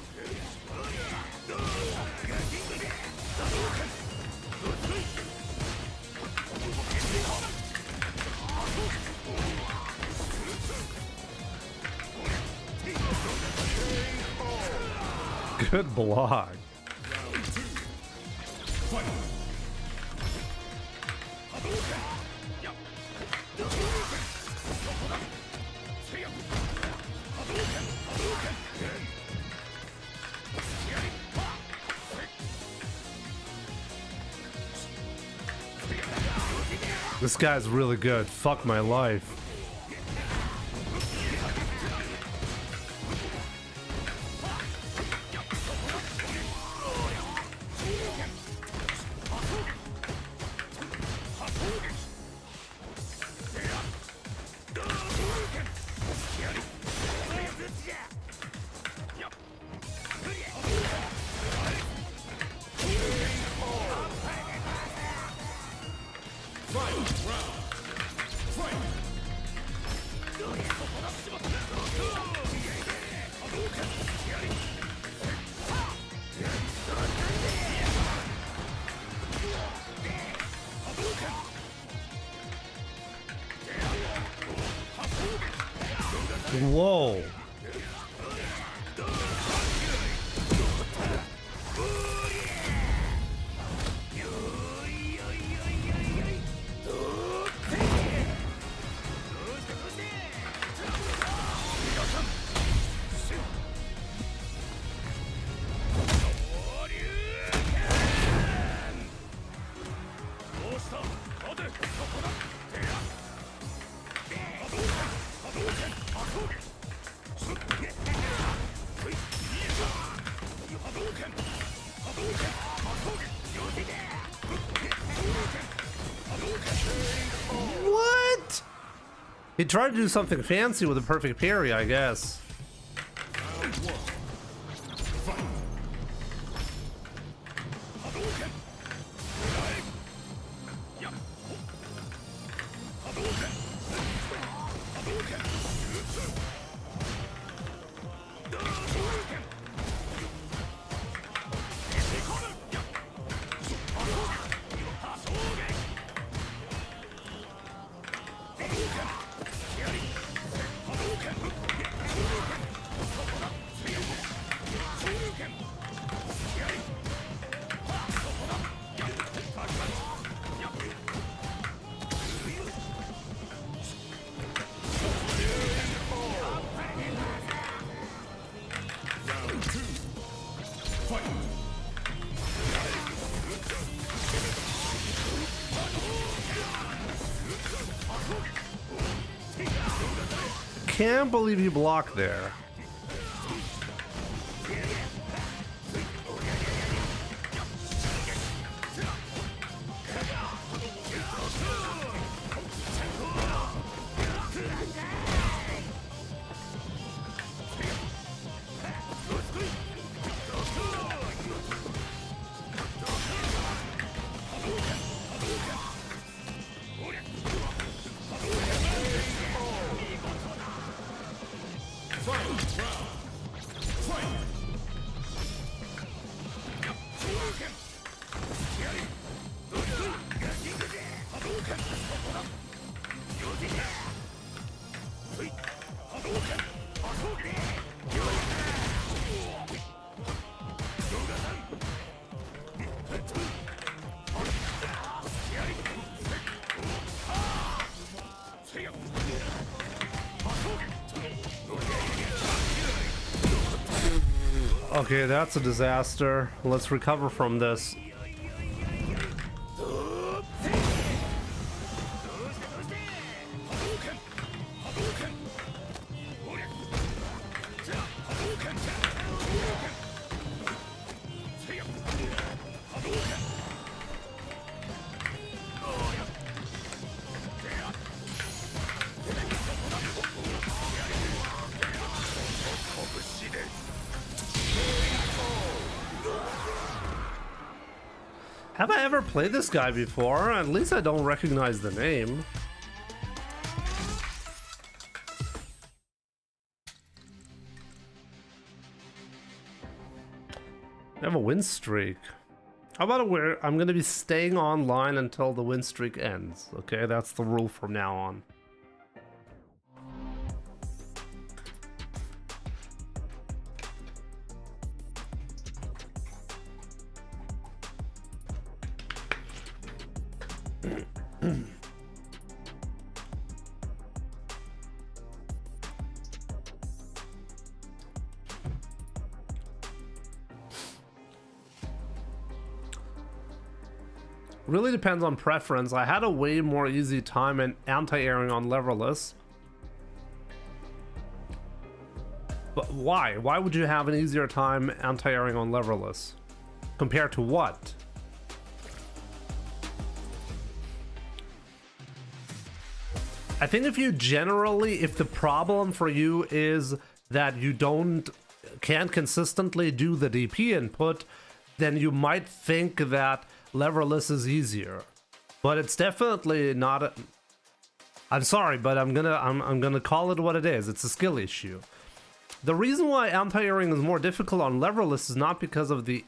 Good block. This guy's really good. Fuck my life. Whoa. What? He tried to do something fancy with a perfect parry, I guess. Can't believe you blocked there. Okay, that's a disaster. Let's recover from this. Have I ever played this guy before? At least I don't recognize the name. I have a win streak. How about I'm gonna be staying online until the win streak ends. Okay, that's the rule from now on. Really depends on preference. I had a way more easy time in anti-airing on leverless. But why? Why would you have an easier time anti-airing on leverless? Compared to what? I think if the problem for you is that you can't consistently do the DP input, then you might think that leverless is easier. But it's definitely not I'm sorry, but I'm gonna call it what it is. It's a skill issue. The reason why anti-airing is more difficult on leverless is not because of the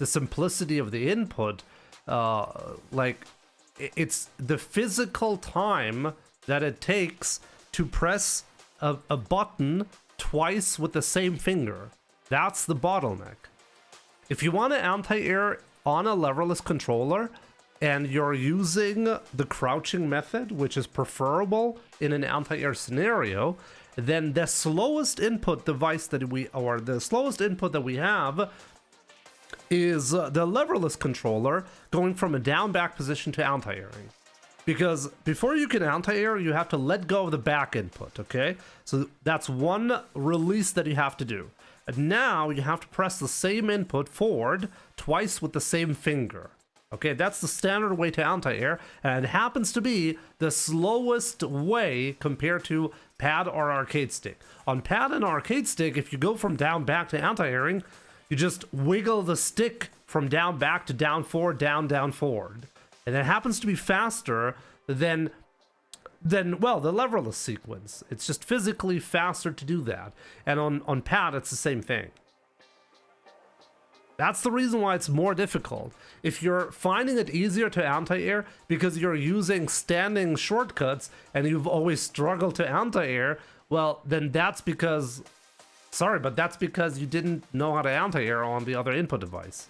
simplicity of the input. It's the physical time that it takes to press a button twice with the same finger. That's the bottleneck. If you want to anti-air on a leverless controller and you're using the crouching method, which is preferable in an anti-air scenario, then the slowest input that we have is the leverless controller going from a down back position to anti-airing. Because before you can anti-air, you have to let go of the back input, okay? So that's one release that you have to do. And now you have to press the same input forward twice with the same finger. Okay, that's the standard way to anti-air, and it happens to be the slowest way compared to pad or arcade stick. On pad and arcade stick, if you go from down back to anti-airing, you just wiggle the stick from down back to down forward, down forward. And it happens to be faster than well, the leverless sequence. It's just physically faster to do that. And on pad, it's the same thing. That's the reason why it's more difficult. If you're finding it easier to anti-air because you're using standing shortcuts and you've always struggled to anti-air, well, then that's because... Sorry, but that's because you didn't know how to anti-air on the other input device.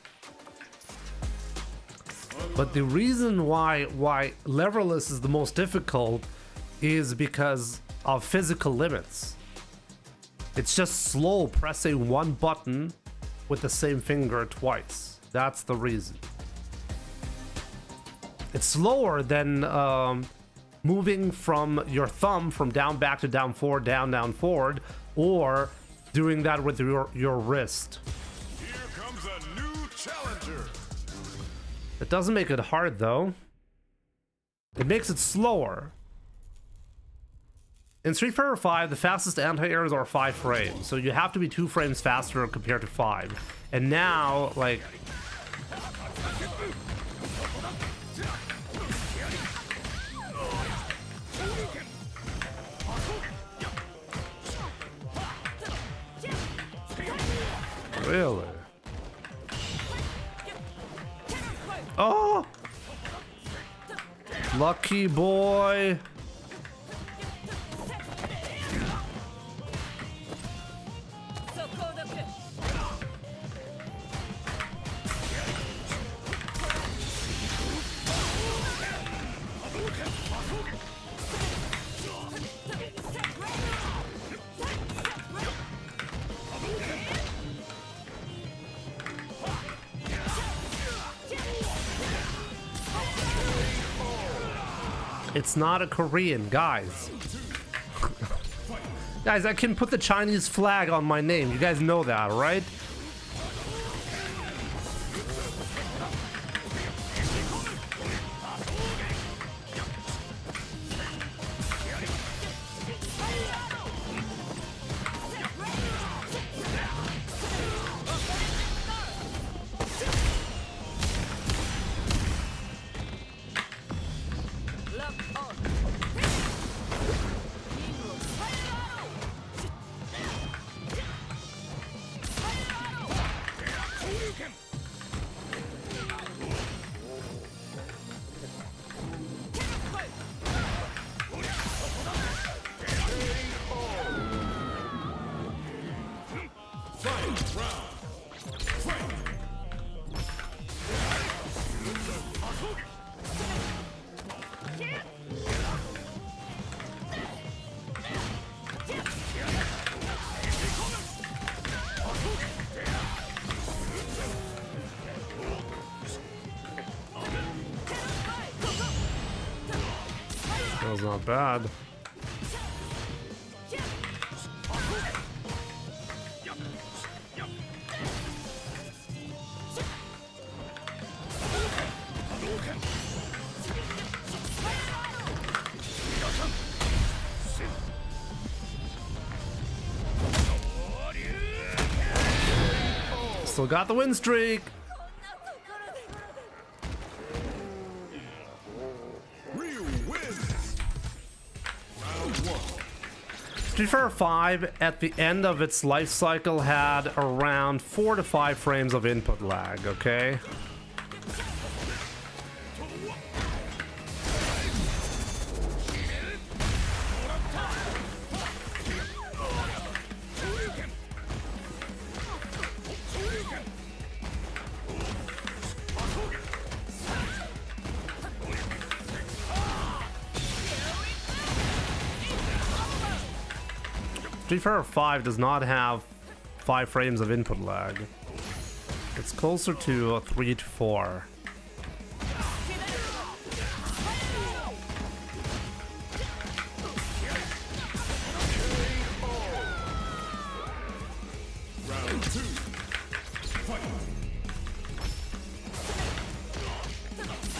But the reason why leverless is the most difficult is because of physical limits. It's just slow pressing one button with the same finger twice. That's the reason. It's slower than moving from your thumb from down back to down forward, down forward, or doing that with your wrist. Here comes a new challenger. It doesn't make it hard though. It makes it slower. In Street Fighter 5, the fastest anti-airs are 5 frames, so you have to be 2 frames faster compared to 5. And now, like... Really? Oh! Lucky boy! It's not a Korean, guys. Guys, I can put the Chinese flag on my name. You guys know that, right? That was not bad. Still got the win streak. Street Fighter 5 at the end of its life cycle had around 4 to 5 frames of input lag, okay? Street Fighter 5 does not have 5 frames of input lag. It's closer to 3 to 4.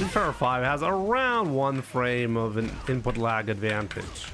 Street Fighter 5 has around 1 frame of an input lag advantage.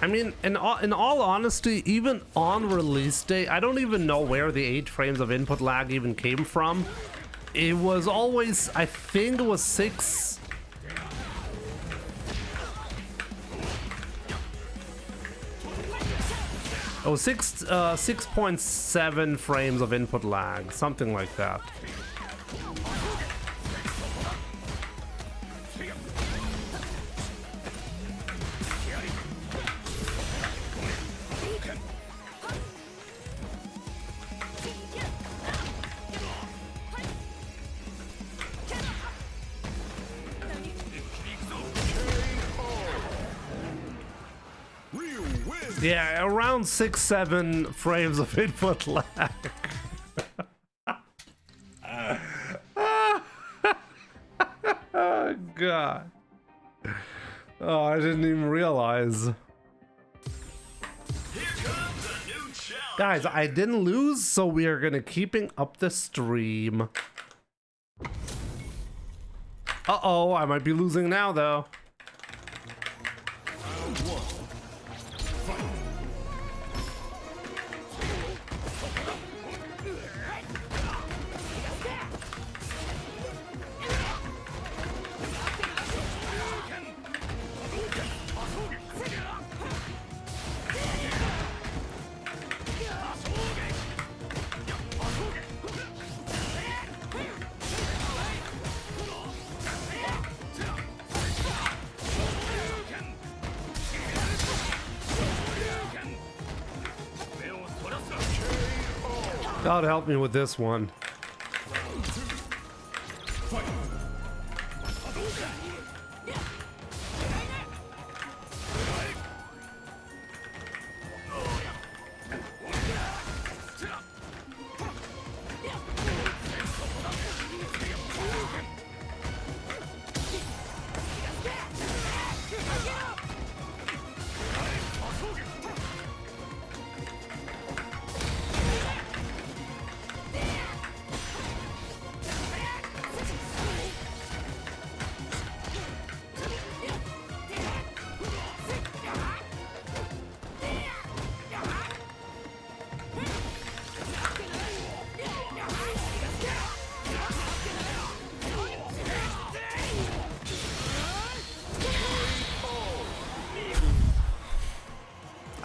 I mean, in all honesty, even on release day, I don't even know where the 8 frames of input lag even came from. It was always, I think it was 6. Oh, 6.7 frames of input lag, something like that. Yeah, around 6-7 frames of input lag. Oh, God. Oh, I didn't even realize. Guys, I didn't lose, so we are gonna keeping up the stream. Uh-oh, I might be losing now, though. God help me with this one.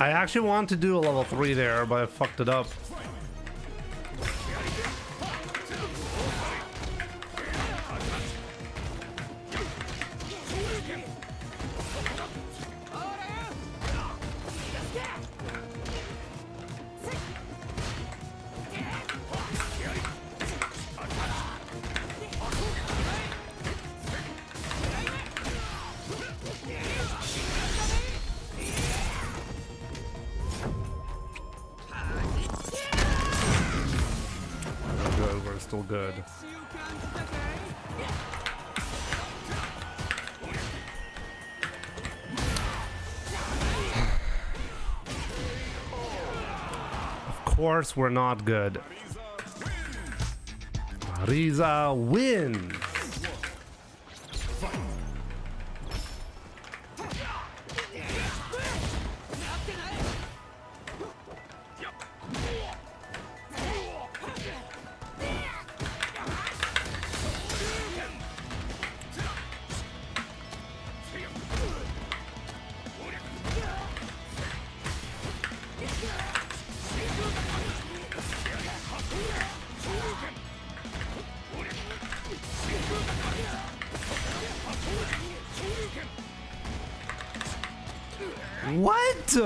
I actually wanted to do a level 3 there, but I fucked it up. Still good. Of course we're not good. Riza wins. What?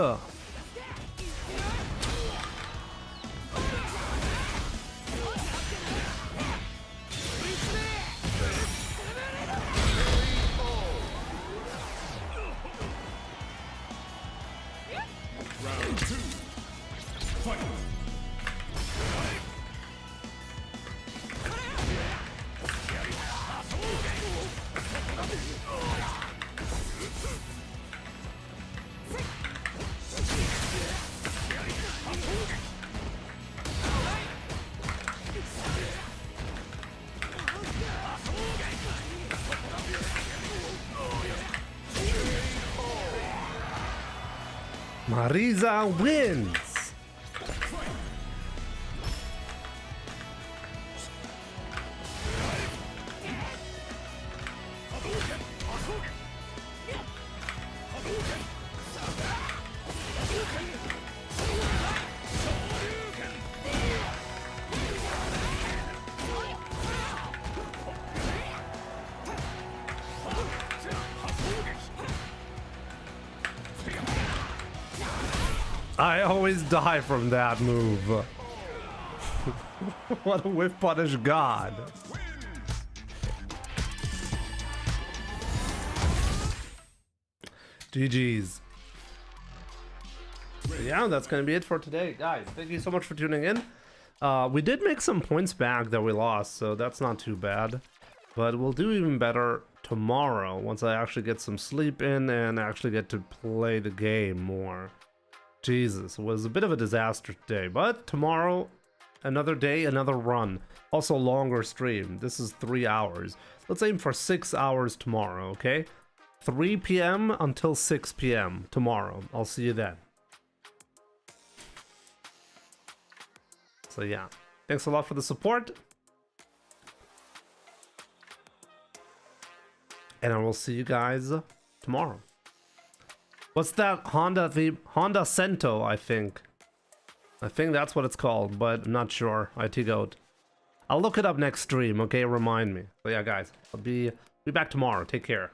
Marisa wins. I always die from that move. What a whiff punish god. GG's. Yeah, that's gonna be it for today, guys. Thank you so much for tuning in. We did make some points back that we lost, so that's not too bad. But we'll do even better tomorrow once I actually get some sleep in and actually get to play the game more. Jesus, it was a bit of a disaster today, but tomorrow, another day, another run. Also longer stream. This is 3 hours. Let's aim for 6 hours tomorrow, okay? 3 p.m. until 6 p.m. tomorrow. I'll see you then. So yeah, thanks a lot for the support. And I will see you guys tomorrow. What's that Honda Cento, I think. I think that's what it's called, but I'm not sure. IT Goat. I'll look it up next stream, okay? Remind me. But yeah, guys, I'll be back tomorrow. Take care.